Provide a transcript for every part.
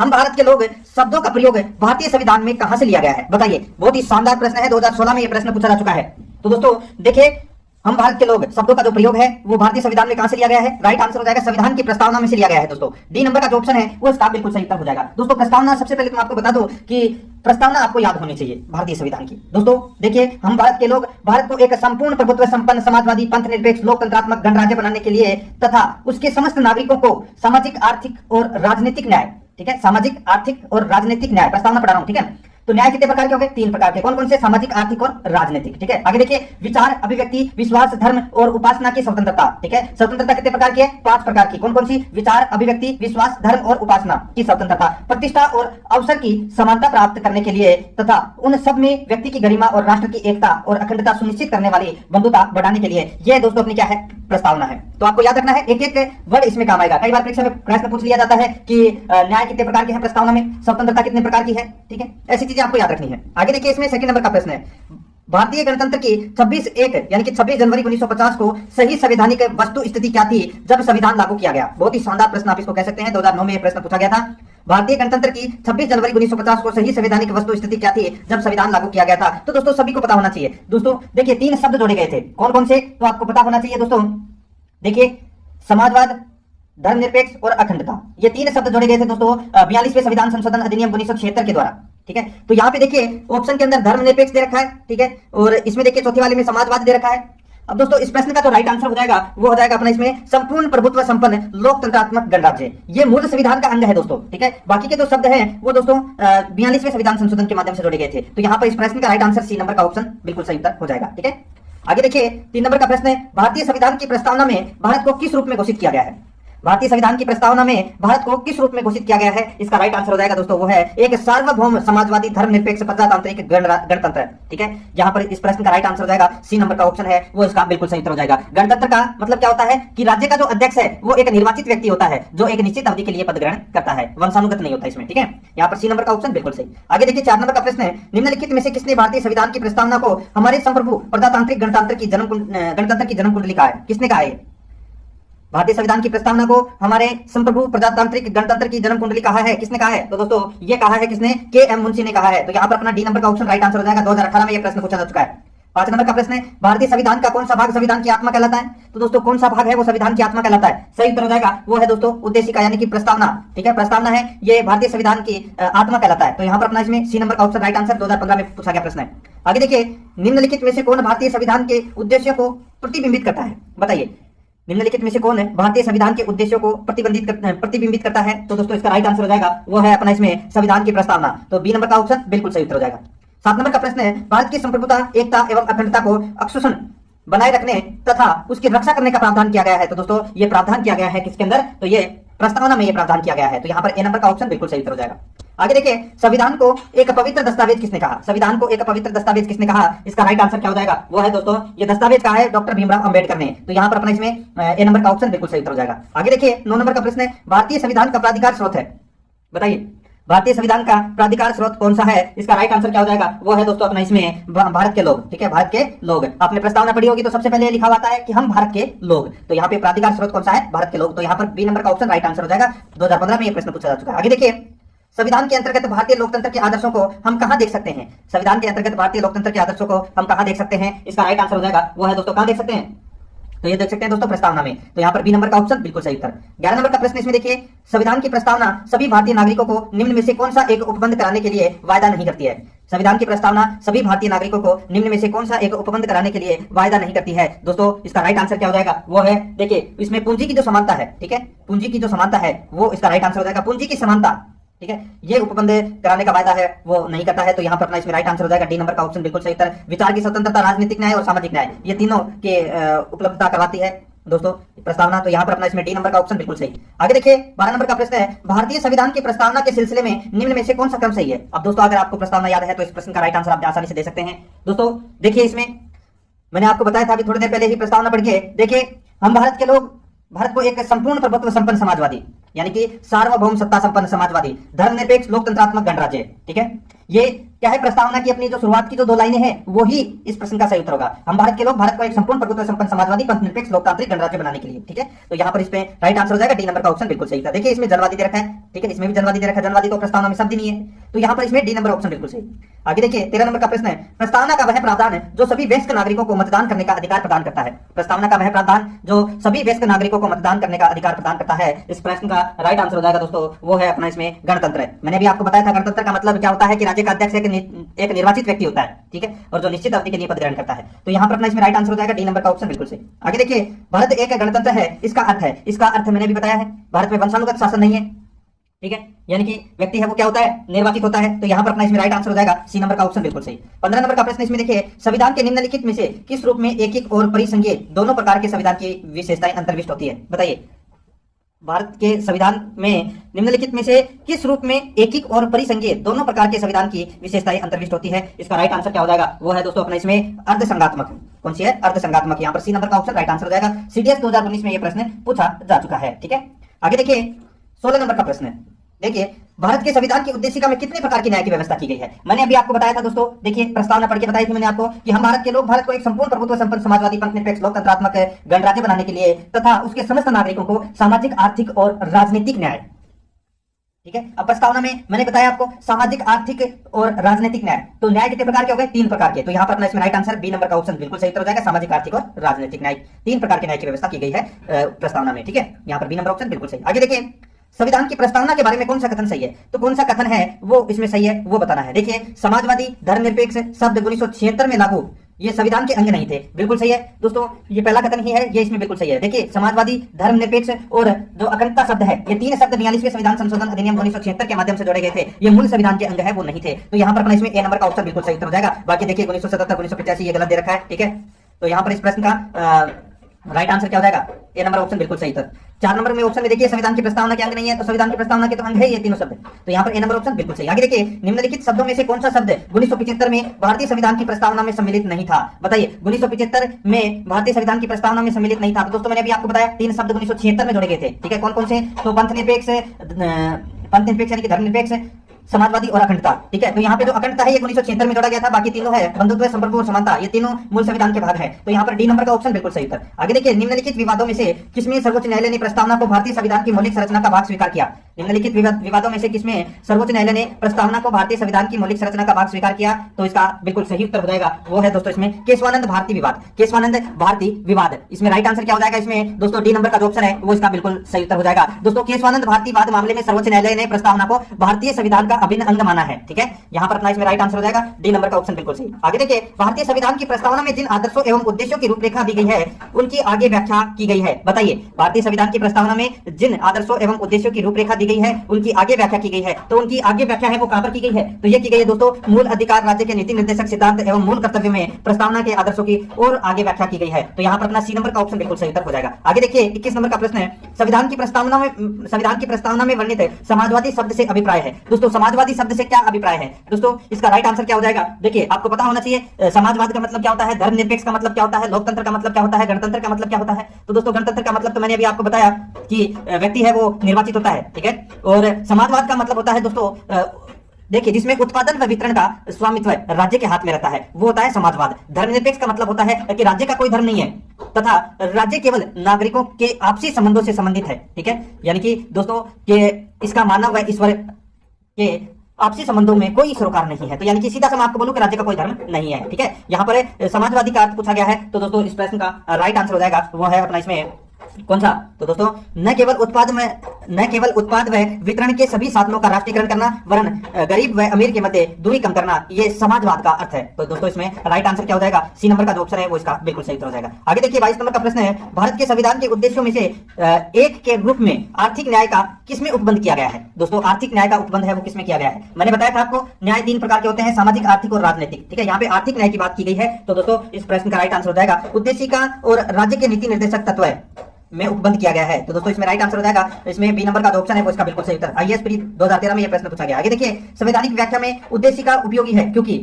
हम भारत के लोग शब्दों का प्रयोग भारतीय संविधान में कहां से लिया गया है? बताइए। बहुत ही शानदार प्रश्न है, 2016 में यह प्रश्न पूछा जा चुका है। तो दोस्तों देखिए, हम भारत के लोग शब्दों का जो प्रयोग है वो भारतीय संविधान में कहां से लिया गया है? राइट आंसर हो जाएगा संविधान की प्रस्तावना में से लिया गया है दोस्तों। डी नंबर का जो ऑप्शन है वो इसका बिल्कुल सही उत्तर हो जाएगा। दोस्तों प्रस्तावना, सबसे पहले तो मैं आपको बता दूं कि प्रस्तावना आपको याद होनी चाहिए भारतीय संविधान की। दोस्तों देखिए, हम भारत के लोग भारत को एक संपूर्ण प्रभुत्व संपन्न समाजवादी पंथ निरपेक्ष लोकतंत्रात्मक गणराज्य बनाने के लिए तथा उसके समस्त नागरिकों को सामाजिक आर्थिक और राजनीतिक न्याय, ठीक है, सामाजिक आर्थिक और राजनीतिक न्याय, प्रस्तावना पढ़ा रहा हूं, ठीक है। तो न्याय कितने प्रकार के होंगे? 3 प्रकार के। कौन कौन से? सामाजिक, आर्थिक और राजनीतिक, ठीक है। आगे देखिए, विचार, अभिव्यक्ति, विश्वास, धर्म और उपासना की स्वतंत्रता, ठीक है। स्वतंत्रता कितने प्रकार की है? 5 प्रकार की। कौन कौन सी? विचार, अभिव्यक्ति, विश्वास, धर्म और उपासना की स्वतंत्रता। प्रतिष्ठा और अवसर की समानता प्राप्त करने के लिए तथा उन सब में व्यक्ति की गरिमा और राष्ट्र की एकता और अखंडता सुनिश्चित करने वाली बंधुता बढ़ाने के लिए यह दोस्तों अपनी क्या है? प्रस्तावना है। तो आपको याद रखना है, एक एक वर्ड इसमें काम आएगा। कई बार परीक्षा में प्रश्न पूछ लिया जाता है कि न्याय कितने प्रकार के हैं प्रस्तावना में, स्वतंत्रता कितने प्रकार की है, ठीक है। ऐसी चीजें आपको याद रखनी है। आगे देखिए, इसमें सेकंड नंबर का प्रश्न है, भारतीय गणतंत्र की 26/1 यानी कि 26 जनवरी 1950 को सही संवैधानिक वस्तु स्थिति क्या थी जब संविधान लागू किया गया? बहुत ही शानदार प्रश्न आप इसको कह सकते हैं। 2009 में यह प्रश्न पूछा गया था। भारतीय गणतंत्र की 26 जनवरी 1950 को सही संवैधानिक वस्तु स्थिति क्या थी जब संविधान लागू किया गया था? तो दोस्तों सभी को पता होना चाहिए। दोस्तों देखिए, 3 शब्द जोड़े गए थे। कौन कौन से? तो आपको पता होना चाहिए दोस्तों। देखिए, समाजवाद, धर्मनिरपेक्ष और अखंडता, ये 3 शब्द जोड़े गए थे दोस्तों 42वें संविधान संशोधन अधिनियम 1976 के द्वारा, ठीक है। तो यहाँ पे देखिए ऑप्शन के अंदर धर्मनिरपेक्ष दे रखा है, ठीक है, और इसमें देखिए चौथी वाले में समाजवाद दे रखा है। अब दोस्तों इस प्रश्न का जो राइट आंसर हो जाएगा वो हो जाएगा अपना इसमें संपूर्ण प्रभुत्व संपन्न लोकतंत्रात्मक गणराज्य। ये मूल संविधान का अंग है दोस्तों, ठीक है। बाकी के जो शब्द हैं वो दोस्तों 42वें संविधान संशोधन के माध्यम से जोड़े गए थे। तो यहाँ पर इस प्रश्न का राइट आंसर सी नंबर का ऑप्शन बिल्कुल सही उत्तर हो जाएगा, ठीक है। आगे देखिए, 3 नंबर का प्रश्न है, भारतीय संविधान की प्रस्तावना में भारत को किस रूप में घोषित किया गया है? भारतीय संविधान की प्रस्तावना में भारत को किस रूप में घोषित किया गया है? इसका राइट आंसर हो जाएगा दोस्तों वो है एक सार्वभौम समाजवादी धर्मनिरपेक्ष प्रजातांत्रिक गणतंत्र, ठीक है। यहाँ पर इस प्रश्न का राइट आंसर हो जाएगा सी नंबर का ऑप्शन है वो इसका बिल्कुल सही उत्तर हो जाएगा। गणतंत्र का मतलब क्या होता है कि राज्य का जो अध्यक्ष है वो एक निर्वाचित व्यक्ति होता है जो एक निश्चित अवधि के लिए पद ग्रहण करता है, वंशानुगत नहीं होता इसमें, ठीक है। यहाँ पर सी नंबर का ऑप्शन बिल्कुल सही। आगे देखिए, 4 नंबर का प्रश्न है, निम्नलिखित में से किसने भारतीय संविधान की प्रस्तावना को हमारे संप्रभु प्रजातांत्रिक गणतंत्र की जन्म कुंडली कहा है? किसने कहा है? भारतीय संविधान की प्रस्तावना को हमारे संप्रभु प्रजातांत्रिक गणतंत्र की जन्म कुंडली कहा है? किसने कहा है? तो दोस्तों ये कहा है किसने? के.एम. मुंशी ने कहा है। तो यहाँ पर अपना डी नंबर का ऑप्शन राइट आंसर हो जाएगा। 2018 में यह प्रश्न पूछा जा चुका है। 5 नंबर का प्रश्न है, भारतीय संविधान का कौन सा भाग संविधान की आत्मा कहलाता है? तो दोस्तों कौन सा भाग है वो संविधान की आत्मा कहलाता है? सही उत्तर हो जाएगा वो है दोस्तों उद्देशिका यानी कि प्रस्तावना, ठीक है। प्रस्तावना है ये भारतीय संविधान की आत्मा कहलाता है। तो यहाँ पर अपना इसमें सी नंबर का ऑप्शन राइट आंसर 2015 में पूछा गया प्रश्न है। आगे देखिए, निम्नलिखित में से कौन भारतीय संविधान के उद्देश्यों को प्रतिबिंबित करता है? बताइए, निम्नलिखित में से कौन है भारतीय संविधान के उद्देश्यों को प्रतिबिंबित करता है? तो दोस्तों इसका राइट आंसर हो जाएगा वो है अपना इसमें संविधान की प्रस्तावना। तो बी नंबर का ऑप्शन बिल्कुल सही उत्तर हो जाएगा। 7 नंबर का प्रश्न है, भारत की संप्रभुता, एकता एवं अखंडता को अक्षुण्ण बनाए रखने तथा उसकी रक्षा करने का प्रावधान किया गया है। तो दोस्तों ये प्रावधान किया गया है किसके अंदर? तो ये प्रस्तावना में ये प्रावधान किया गया है। तो यहाँ पर ए नंबर का ऑप्शन बिल्कुल सही उत्तर हो जाएगा। आगे देखिए, संविधान को एक पवित्र दस्तावेज किसने कहा? संविधान को एक पवित्र दस्तावेज किसने कहा? इसका राइट आंसर क्या हो जाएगा? वो है दोस्तों ये दस्तावेज कहा है डॉक्टर भीमराव अंबेडकर ने। तो यहाँ पर अपना इसमें ए नंबर का ऑप्शन बिल्कुल सही उत्तर हो जाएगा। आगे देखिए, 9 नंबर का प्रश्न है, भारतीय संविधान का प्राधिकार स्रोत है? बताइए, भारतीय संविधान का प्राधिकार स्रोत कौन सा है? इसका राइट आंसर क्या हो जाएगा? वो है दोस्तों अपना इसमें भारत के लोग, ठीक है, भारत के लोग। आपने प्रस्तावना पढ़ी होगी तो सबसे पहले लिखा हुआ है कि हम भारत के लोग। तो यहाँ पे प्राधिकार स्रोत कौन सा है? भारत के लोग। तो यहाँ पर बी नंबर का ऑप्शन राइट आंसर हो जाएगा। 2015 में यह प्रश्न पूछा जा चुका है। आगे देखिए, संविधान के अंतर्गत भारतीय लोकतंत्र के आदर्शों को हम कहां देख सकते हैं? संविधान के अंतर्गत भारतीय लोकतंत्र के आदर्शों को हम कहां देख सकते हैं? इसका राइट आंसर हो जाएगा वो है दोस्तों कहां देख सकते हैं? तो ये देख सकते हैं दोस्तों प्रस्तावना में। तो यहाँ पर बी नंबर का ऑप्शन बिल्कुल सही उत्तर। 11 नंबर का प्रश्न इसमें देखिए, संविधान की प्रस्तावना सभी भारतीय नागरिकों को निम्न में से कौन सा एक उपबंध कराने के लिए वायदा नहीं करती है? संविधान की प्रस्तावना सभी भारतीय नागरिकों को निम्न में से कौन सा एक उपबंध कराने के लिए वायदा नहीं करती है? दोस्तों इसका राइट आंसर क्या हो जाएगा? वो है देखिए इसमें पूंजी की जो समानता है, ठीक है, पूंजी की जो समानता है वो इसका राइट आंसर हो जाएगा। पूंजी की समानता, ठीक है, ये उपबंध कराने का वायदा है वो नहीं करता है। तो यहाँ पर अपना इसमें राइट आंसर हो जाएगा डी नंबर का ऑप्शन बिल्कुल सही उत्तर। विचार की स्वतंत्रता, राजनीतिक न्याय और सामाजिक न्याय, ये तीनों के उपलब्धता करवाती है दोस्तों प्रस्तावना। तो यहाँ पर अपना इसमें डी नंबर का ऑप्शन बिल्कुल सही। आगे देखिए, 12 नंबर का प्रश्न है, भारतीय संविधान की प्रस्तावना के सिलसिले में निम्न में से कौन सा क्रम सही है? अब दोस्तों अगर आपको प्रस्तावना याद है तो इस प्रश्न का राइट आंसर आप आसानी से दे सकते हैं। दोस्तों देखिए, इसमें मैंने आपको बताया था अभी थोड़ी देर पहले ही प्रस्तावना पढ़ के। देखिए, हम भारत के लोग भारत को एक संपूर्ण प्रभुत्व संपन्न समाजवादी यानी कि सार्वभौम सत्ता संपन्न समाजवादी धर्मनिरपेक्ष लोकतंत्रात्मक गणराज्य, ठीक है, ये क्या है, प्रस्तावना की अपनी जो शुरुआत की जो 2 लाइनें हैं वो ही इस प्रश्न का सही उत्तर होगा। हम भारत के लोग भारत को एक संपूर्ण प्रभुत्व संपन्न समाजवादी पंथ निरपेक्ष लोकतांत्रिक गणराज्य बनाने के लिए, ठीक है। तो यहाँ पर इसमें राइट आंसर हो जाएगा डी नंबर का ऑप्शन बिल्कुल सही था। देखिए इसमें जनवादी दे रखा है, ठीक है, इसमें भी जनवादी दे रखा है, जनवादी तो प्रस्तावना में शब्द ही नहीं है, तो यहाँ पर इसमें डी नंबर ऑप्शन बिल्कुल सही। आगे देखिए 13 नंबर का प्रश्न है, प्रस्तावना का वह प्रावधान है जो सभी वयस्क नागरिकों को मतदान करने का अधिकार प्रदान करता है। प्रस्तावना का वह प्रावधान जो सभी वयस्क नागरिकों को मतदान करने का अधिकार प्रदान करता है, इस प्रश्न का राइट आंसर हो जाएगा दोस्तों वो है अपना इसमें गणतंत्र। मैंने भी आपको बताया था गणतंत्र का मतलब क्या होता है कि राज्य का अध्यक्ष एक निर्वाचित व्यक्ति होता है, ठीक है, और जो निश्चित अवधि के लिए पद ग्रहण करता है। तो यहाँ पर अपना इसमें राइट आंसर हो जाएगा डी नंबर का ऑप्शन बिल्कुल सही। आगे देखिए भारत एक गणतंत्र है, इसका अर्थ है, इसका अर्थ मैंने भी बताया है, भारत में वंशानुगत शासन नहीं है, ठीक है, यानी कि व्यक्ति है वो क्या होता है, निर्वाचित होता है। तो यहाँ पर अपना इसमें राइट आंसर हो जाएगा सी नंबर का ऑप्शन बिल्कुल सही। 15 नंबर का प्रश्न इसमें देखिए, संविधान के निम्नलिखित में से किस रूप में एकीक और परिसंघीय दोनों प्रकार के संविधान की विशेषताएं अंतर्विष्ट होती है? बताइए भारत के संविधान में निम्नलिखित में से किस रूप में एकीक और परिसंघीय दोनों प्रकार के संविधान की विशेषताएं अंतर्विष्ट होती है? इसका राइट आंसर क्या हो जाएगा, वो है दोस्तों अपना इसमें अर्धसंघात्मक। कौन सी है? अर्धसंघात्मक। यहाँ पर सी नंबर का ऑप्शन राइट आंसर हो जाएगा। सीडीएस 2019 में यह प्रश्न पूछा जा चुका है, ठीक है। आगे देखिए 16 नंबर का प्रश्न है, देखिए भारत के संविधान की उद्देशिका में कितने प्रकार की न्याय की व्यवस्था की गई है? मैंने अभी आपको बताया था दोस्तों, देखिए प्रस्तावना पढ़ के बताई थी मैंने आपको कि हम भारत के लोग भारत को एक संपूर्ण प्रभुत्व संपन्न समाजवादी पंथ निरपेक्ष लोकतंत्रात्मक गणराज्य बनाने के लिए तथा उसके समस्त नागरिकों को सामाजिक, आर्थिक और राजनीतिक न्याय, ठीक है। अब प्रस्तावना में मैंने बताया आपको सामाजिक, आर्थिक और राजनीतिक न्याय, तो न्याय कितने प्रकार के हो गए? 3 प्रकार के। तो यहाँ पर अपना इसमें राइट आंसर बी नंबर का ऑप्शन बिल्कुल सही हो जाएगा, सामाजिक, आर्थिक और राजनीतिक न्याय, 3 प्रकार के न्याय की व्यवस्था की गई है प्रस्तावना में, ठीक है। यहाँ पर बी नंबर ऑप्शन बिल्कुल सही। आगे देखिए संविधान की प्रस्तावना के बारे में कौन सा कथन सही है? तो कौन सा कथन है वो इसमें सही है वो बताना है। देखिए समाजवादी धर्मनिरपेक्ष शब्द 1976 में लागू, ये संविधान के अंग नहीं थे, बिल्कुल सही है दोस्तों, ये पहला कथन ही है, ये इसमें बिल्कुल सही है। देखिए समाजवादी, धर्मनिरपेक्ष और जो अखंडता शब्द है, ये 3 शब्द 42वें संविधान संशोधन अधिनियम 1976 के माध्यम से जोड़े गए थे, ये मूल संविधान के अंग है, वो नहीं थे। तो यहाँ पर अपना इसमें ए नंबर का ऑप्शन बिल्कुल सही उत्तर हो जाएगा। बाकी देखिए 1977, 1985 ये गलत दे रखा है, ठीक है। तो यहाँ पर इस प्रश्न का राइट आंसर क्या हो जाएगा? ए नंबर ऑप्शन बिल्कुल सही था। 4 नंबर में ऑप्शन में देखिए संविधान की प्रस्तावना के अंग नहीं है, तो संविधान की प्रस्तावना के तो अंग है ये तीनों शब्द, तो यहाँ पर ए नंबर ऑप्शन बिल्कुल सही। आगे देखिए निम्नलिखित शब्दों में से कौन सा शब्द 1975 में भारतीय संविधान की प्रस्तावना में सम्मिलित नहीं था? बताइए 1975 में भारतीय संविधान की प्रस्तावना में सम्मिलित नहीं था। तो दोस्तों मैंने अभी आपको बताया 3 शब्द 1976 में जोड़े गए थे, ठीक है। कौन कौन से? तो पंथ निरपेक्ष यानी कि धर्मनिरपेक्ष, समाजवादी और अखंडता, ठीक है। तो यहाँ पे जो अखंडता है ये 1976 में जोड़ा गया था, बाकी तीनों है बंधुत्व, संप्रभु और समानता, ये तीनों मूल संविधान के भाग है। तो यहाँ पर डी नंबर का ऑप्शन बिल्कुल सही था। आगे देखिए निम्नलिखित विवादों में से किसमें सर्वोच्च न्यायालय ने प्रस्तावना को भारतीय संविधान की मौलिक संरचना का भाग स्वीकार किया? निम्नलिखित विवादों में से किसमें सर्वोच्च न्यायालय ने प्रस्तावना को भारतीय संविधान की मौलिक संरचना का भाग स्वीकार किया? तो इसका बिल्कुल सही उत्तर हो जाएगा, वो है दोस्तों इसमें केशवानंद भारती विवाद। केशवानंद भारती विवाद, इसमें राइट आंसर क्या हो जाएगा? इसमें दोस्तों डी नंबर का जो ऑप्शन है वो इसका बिल्कुल सही उत्तर हो जाएगा। दोस्तों केशवानंद भारती विवाद मामले में सर्वोच्च न्यायालय ने प्रस्तावना को भारतीय संविधान का अभिन्न अंग माना है, ठीक है। यहाँ पर अपना इसमें राइट आंसर हो जाएगा डी नंबर का ऑप्शन बिल्कुल सही। आगे देखिए भारतीय संविधान की प्रस्तावना में जिन आदर्शों एवं उद्देश्यों की रूपरेखा दी गई है उनकी आगे व्याख्या की गई है। बताइए भारतीय संविधान की प्रस्तावना में जिन आदर्शों एवं उद्देश्यों की रूपरेखा दी गई है उनकी आगे व्याख्या की गई है। तो उनकी आगे व्याख्या है वो कहां पर की गई है? तो ये की गई है दोस्तों मूल अधिकार, राज्य के नीति निर्देशक सिद्धांत एवं मूल कर्तव्य में प्रस्तावना के आदर्शों की और आगे व्याख्या की गई है। तो यहाँ पर अपना सी नंबर का ऑप्शन बिल्कुल सही उत्तर हो जाएगा। आगे देखिए 21 नंबर का प्रश्न है, संविधान की प्रस्तावना में वर्णित समाजवादी शब्द से अभिप्राय है। दोस्तों समाजवादी शब्द से क्या अभिप्राय है? दोस्तों इसका राइट आंसर क्या हो जाएगा? देखिए आपको पता होना चाहिए समाजवाद का मतलब क्या होता है, धर्मनिरपेक्ष का मतलब क्या होता है, लोकतंत्र का मतलब क्या होता है, गणतंत्र का मतलब क्या होता है। तो दोस्तों गणतंत्र का मतलब तो मैंने अभी आपको बताया कि व्यक्ति है वो निर्वाचित होता है, ठीक है। और समाजवाद का मतलब होता है दोस्तों देखिए जिसमें उत्पादन व वितरण का स्वामित्व राज्य के हाथ में रहता है, वो होता है समाजवाद। धर्मनिरपेक्ष का मतलब होता है कि राज्य का कोई धर्म नहीं है तथा राज्य केवल नागरिकों के आपसी संबंधों से संबंधित है, ठीक है। यानी कि दोस्तों के इसका मानव व ईश्वर के आपसी संबंधों में कोई सरोकार नहीं है। तो यानी कि सीधा सा मैं आपको बोलूं कि राज्य का कोई धर्म नहीं है, ठीक है। यहाँ पर समाजवादी का अर्थ पूछा गया है, तो दोस्तों इस प्रश्न का राइट आंसर हो जाएगा वो है अपना इसमें कौन सा? तो दोस्तों न केवल उत्पाद व वितरण के सभी साधनों का राष्ट्रीयकरण करना वरन गरीब व अमीर के मध्य दूरी कम करना, ये समाजवाद का अर्थ है। तो दोस्तों इसमें राइट आंसर क्या हो जाएगा? सी नंबर का जो ऑप्शन है वो इसका बिल्कुल सही उत्तर हो जाएगा। आगे देखिए 22 नंबर का प्रश्न है, भारत के संविधान के उद्देश्यों में से एक के रूप में आर्थिक न्याय का किसमें उपबंध किया गया है? दोस्तों आर्थिक न्याय का उपबंध है वो किसमें किया गया है? मैंने बताया था आपको न्याय 3 प्रकार के होते हैं, सामाजिक, आर्थिक और राजनीतिक, ठीक है। यहाँ पे आर्थिक न्याय की बात की गई है, तो दोस्तों इस प्रश्न का राइट आंसर हो जाएगा उद्देशिका और राज्य के नीति निर्देशक तत्व में उपबंध किया गया है। तो दोस्तों इसमें राइट आंसर हो जाएगा, इसमें बी नंबर का जो ऑप्शन है वो इसका बिल्कुल सही उत्तर। आईएएस प्री 2013 में यह प्रश्न पूछा गया। आगे देखिए संवैधानिक व्याख्या में उद्देशिका उपयोगी है क्योंकि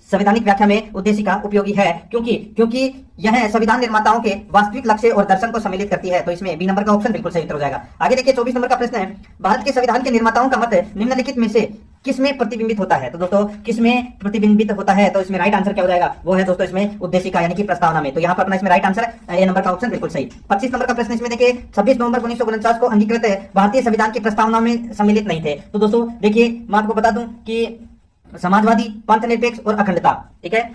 संवैधानिक व्याख्या में उद्देशिका उपयोगी है क्योंकि यह संविधान निर्माताओं के वास्तविक लक्ष्य और दर्शन को सम्मिलित करती है। तो इसमें बी नंबर का ऑप्शन बिल्कुल सही उत्तर हो जाएगा। आगे देखिए 24 नंबर का प्रश्न है, भारत के संविधान के निर्माताओं का मत निम्नलिखित में से किसमें प्रतिबिंबित होता है? तो दोस्तों किसमें प्रतिबिंबित होता है? तो इसमें राइट आंसर क्या हो जाएगा? वो है दोस्तों इसमें उद्देशिका यानी कि प्रस्तावना में। तो यहाँ पर अपना इसमें राइट आंसर ए नंबर का ऑप्शन बिल्कुल सही। 25 नंबर का प्रश्न इसमें देखिए 26 नवंबर 1949 को अंगीकृत भारतीय संविधान की प्रस्तावना में सम्मिलित नहीं थे। तो दोस्तों देखिए मैं आपको बता दूं कि समाजवादी, पंथ निरपेक्ष और अखंडता, ठीक है,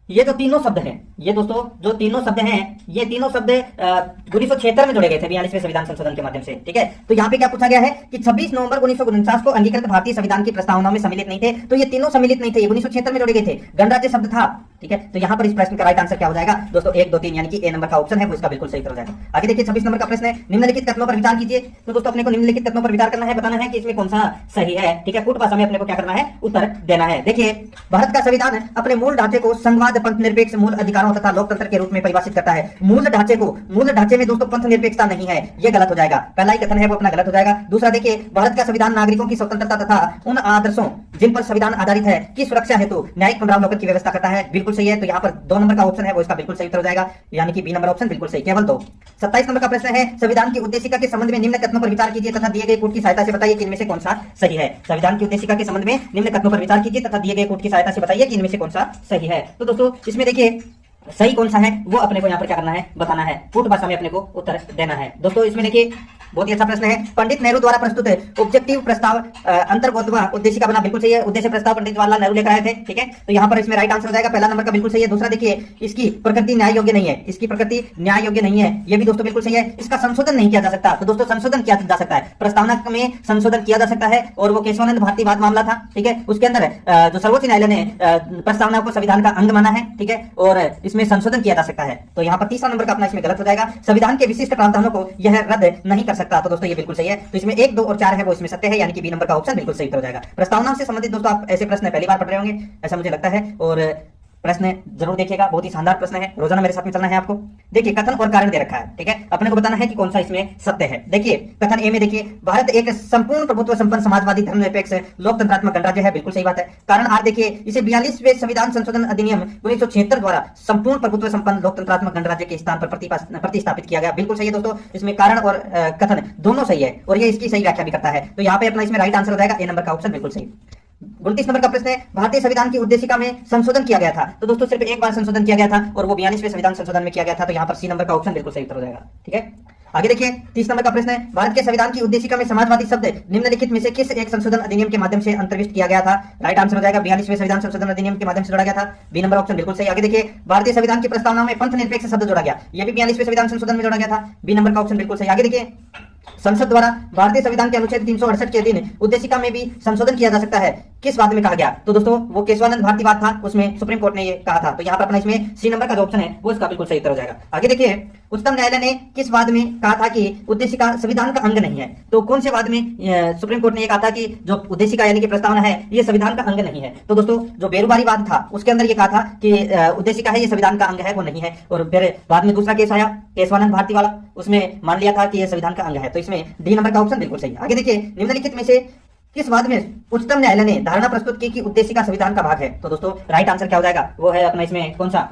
ये जो तीनों शब्द हैं, ये दोस्तों जो तीनों शब्द हैं, ये तीनों शब्द 1976 में जोड़े गए थे 42वें संविधान संशोधन के माध्यम से, ठीक है। तो यहाँ पे क्या पूछा गया है कि 26 नवंबर 1949 को अंगीकृत भारतीय संविधान की प्रस्तावना में सम्मिलित नहीं थे। तो ये तीनों सम्मिलित नहीं थे, ये 1976 में जोड़े गए थे, गणराज्य शब्द था, ठीक है। तो यहाँ पर इस प्रश्न का राइट आंसर क्या हो जाएगा दोस्तों? 1, 2, 3 यानी कि ए नंबर का ऑप्शन है वो इसका बिल्कुल सही उत्तर हो जाएगा। आगे देखिए 26 नंबर का प्रश्न है, निम्नलिखित कथनों पर विचार कीजिए। तो दोस्तों अपने को निम्नलिखित कथनों पर विचार करना है, बताना है कि इसमें कौन सा सही है, ठीक है। कूट भाषा में अपने को क्या करना है? उत्तर देना है। देखिए भारत का संविधान अपने मूल ढांचे को संघवाद, पंथ निरपेक्ष, मूल अधिकारों तथा लोकतंत्र के रूप में परिभाषित करता है। मूल ढांचे में दोस्तों पंथ निरपेक्षता नहीं है, ये गलत हो जाएगा। पहला ही कथन है वो अपना गलत हो जाएगा। दूसरा देखिए भारत का संविधान नागरिकों की स्वतंत्रता तथा उन आदर्शों जिन पर संविधान आधारित है की सुरक्षा हेतु न्यायिक पुनरावलोकन की व्यवस्था करता है, बिल्कुल सही है। तो यहाँ पर 2 नंबर का ऑप्शन है वो इसका बिल्कुल सही उत्तर हो जाएगा, यानी कि बी नंबर ऑप्शन बिल्कुल सही, केवल 2। 27 नंबर का प्रश्न है, संविधान की उद्देशिका के संबंध में निम्न कथनों पर विचार कीजिए तथा दिए गए कोड की सहायता से बताइए कि इनमें से कौन सा सही है। संविधान की उद्देशिका के संबंध में निम्न कथनों पर विचार कीजिए तथा दिए गए कोड की सहायता से बताइए कि इनमें से कौन सा सही है। तो दोस्तों इसमें देखिए सही कौन सा है वो अपने को यहाँ पर क्या करना है? बताना है। कूट भाषा में अपने को उत्तर देना है। दोस्तों इसमें देखिए बहुत ही अच्छा प्रश्न है, पंडित नेहरू द्वारा प्रस्तुत ऑब्जेक्टिव प्रस्ताव अंतर्गोत्वा उद्देशिका बना, बिल्कुल सही है। उद्देश्य प्रस्ताव पंडित जवाहरलाल नेहरू लेकर आए थे, ठीक है। तो यहाँ पर इसमें राइट आंसर हो जाएगा, पहला नंबर का बिल्कुल सही है। दूसरा देखिए इसकी प्रकृति न्याय योग्य नहीं है, इसकी प्रकृति न्याय योग्य नहीं है, ये भी दोस्तों बिल्कुल सही है। इसका संशोधन नहीं किया जा सकता, तो दोस्तों संशोधन किया जा सकता है, प्रस्तावना में संशोधन किया जा सकता है, और वो केशवानंद भारतीवाद मामला था, ठीक है। उसके अंदर जो सर्वोच्च न्यायालय ने प्रस्तावना को संविधान का अंग माना है, ठीक है, और इसमें संशोधन किया जा सकता है। तो यहाँ पर तीसरा नंबर का अपना इसमें गलत हो जाएगा, संविधान के विशिष्ट प्रावधानों को यह रद्द नहीं कर सकता। तो दोस्तों ये बिल्कुल सही है। तो इसमें 1, 2 और 4 है वो इसमें सत्य है, यानी कि बी नंबर का ऑप्शन बिल्कुल सही हो जाएगा। प्रस्तावना से संबंधित दोस्तों आप ऐसे प्रश्न पहली बार पढ़ रहे होंगे ऐसा मुझे लगता है, और प्रश्न जरूर देखिएगा, बहुत ही शानदार प्रश्न है, रोजाना मेरे साथ में चलना है आपको। देखिए कथन और कारण दे रखा है, ठीक है, अपने को बताना है कि कौन सा इसमें सत्य है। देखिए कथन ए में देखिए भारत एक संपूर्ण प्रभुत्व संपन्न समाजवादी धर्मनिरपेक्ष लोकतंत्रात्मक गणराज्य है, बिल्कुल सही बात है। कारण आर देखिए इसे 42वें संविधान संशोधन अधिनियम 1976 द्वारा संपूर्ण प्रभुत्व संपन्न लोकतंत्रात्मक गणराज्य के स्थान पर प्रतिस्थापित किया गया, बिल्कुल सही है दोस्तों। इसमें कारण और कथन दोनों सही है, और ये इसकी सही व्याख्या भी करता है। तो यहाँ पे अपना इसमें राइट आंसर हो जाएगा ए नंबर का ऑप्शन बिल्कुल सही। 29 नंबर का प्रश्न है, भारतीय संविधान की उद्देशिका में संशोधन किया गया था। तो दोस्तों सिर्फ एक बार संशोधन किया गया था, और वो 42वें संविधान संशोधन में किया गया था। तो यहाँ पर सी नंबर का ऑप्शन बिल्कुल सही उत्तर हो जाएगा, ठीक है। आगे देखिए 30 नंबर का प्रश्न है, भारत के संविधान की उद्देशिका में समाजवादी शब्द निम्नलिखित में से किस एक संशोधन अधिनियम के माध्यम से अंतर्विष्ट किया गया था? राइट आंसर हो जाएगा 42वें संविधान संशोधन अधिनियम के माध्यम से जोड़ा गया था, बी नंबर ऑप्शन बिल्कुल सही। आगे देखिए भारतीय संविधान की प्रस्तावना में पंथ निरपेक्ष शब्द जोड़ा गया, यह भी 42वें संविधान संशोधन में जोड़ा गया था, बी नंबर का ऑप्शन बिल्कुल सही। आगे देखिए संसद द्वारा भारतीय संविधान के अनुच्छेद 368 के अधीन उद्देशिका में भी संशोधन किया जा सकता है, किस बात में कहा गया? तो दोस्तों वो केशवानंद भारतीवाद था, उसमें सुप्रीम कोर्ट ने ये कहा था। तो यहाँ पर अपना इसमें सी नंबर का जो ऑप्शन है वो इसका बिल्कुल सही उत्तर हो जाएगा। आगे देखिए उच्चतम न्यायालय ने किस वाद में कहा था कि उद्देशिका संविधान का अंग नहीं है? तो कौन से वाद में सुप्रीम कोर्ट ने ये कहा था कि जो उद्देशिका यानी कि प्रस्तावना है ये संविधान का अंग नहीं है? तो दोस्तों जो बेरुबारी वाद था उसके अंदर ये कहा था कि उद्देशिका है ये संविधान का अंग है, वो नहीं है। और फिर बाद में दूसरा केस आया केशवानंद भारती वाला, उसमें मान लिया था कि ये संविधान का अंग है। तो इसमें डी नंबर का ऑप्शन बिल्कुल सही। आगे देखिए निम्नलिखित में से किस वाद में उच्चतम न्यायालय ने धारणा प्रस्तुत की कि उद्देशिका संविधान का भाग है? तो दोस्तों राइट आंसर क्या हो जाएगा? वो है अपना इसमें कौन सा?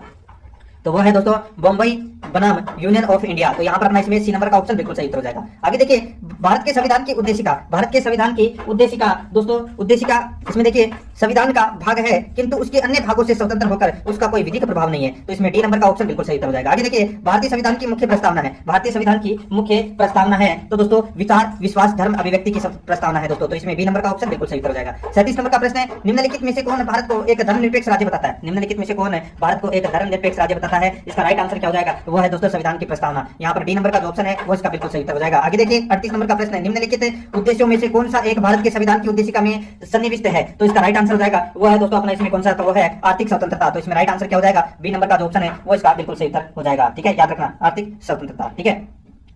तो वो है दोस्तों बॉम्बई बनाम यूनियन ऑफ इंडिया। तो यहाँ पर अपना इसमें सी नंबर का ऑप्शन बिल्कुल सही उत्तर हो जाएगा। आगे देखिए भारत के संविधान की उद्देशिका, भारत के संविधान की उद्देशिका दोस्तों, उद्देशिका इसमें देखिए संविधान का भाग है किंतु उसके अन्य भागों से स्वतंत्र होकर उसका कोई विधिक प्रभाव नहीं है। तो इसमें डी नंबर का ऑप्शन बिल्कुल सही उत्तर हो जाएगा। आगे देखिए भारतीय संविधान की मुख्य प्रस्तावना है, भारतीय संविधान की मुख्य प्रस्तावना है तो दोस्तों विचार, विश्वास, धर्म, अभिव्यक्ति की प्रस्तावना है दोस्तों। तो इसमें बी नंबर का ऑप्शन बिल्कुल सही उत्तर हो जाएगा। 37 नंबर का प्रश्न है, निम्नलिखित में से कौन भारत को एक धर्मनिरपेक्ष राज्य बताता है? निम्नलिखित में से कौन भारत को एक धर्मनिरपेक्ष राज्य बताता है? इसका राइट आंसर क्या हो जाएगा? वो है दोस्तों संविधान की प्रस्तावना। यहाँ पर डी नंबर का जो ऑप्शन है वो इसका बिल्कुल सही उत्तर हो जाएगा। आगे देखिए 38 नंबर का प्रश्न है, निम्नलिखित उद्देश्यों में से कौन सा एक भारत के संविधान की उद्देशिका में सन्निविष्ट है? तो इसका राइट आंसर हो जाएगा वो है दोस्तों अपना इसमें कौन सा? तो वो है आर्थिक स्वतंत्रता। तो इसमें राइट आंसर क्या हो जाएगा? बी नंबर का जो ऑप्शन है वो इसका बिल्कुल सही उत्तर हो जाएगा, ठीक है, याद रखना आर्थिक स्वतंत्रता, ठीक है।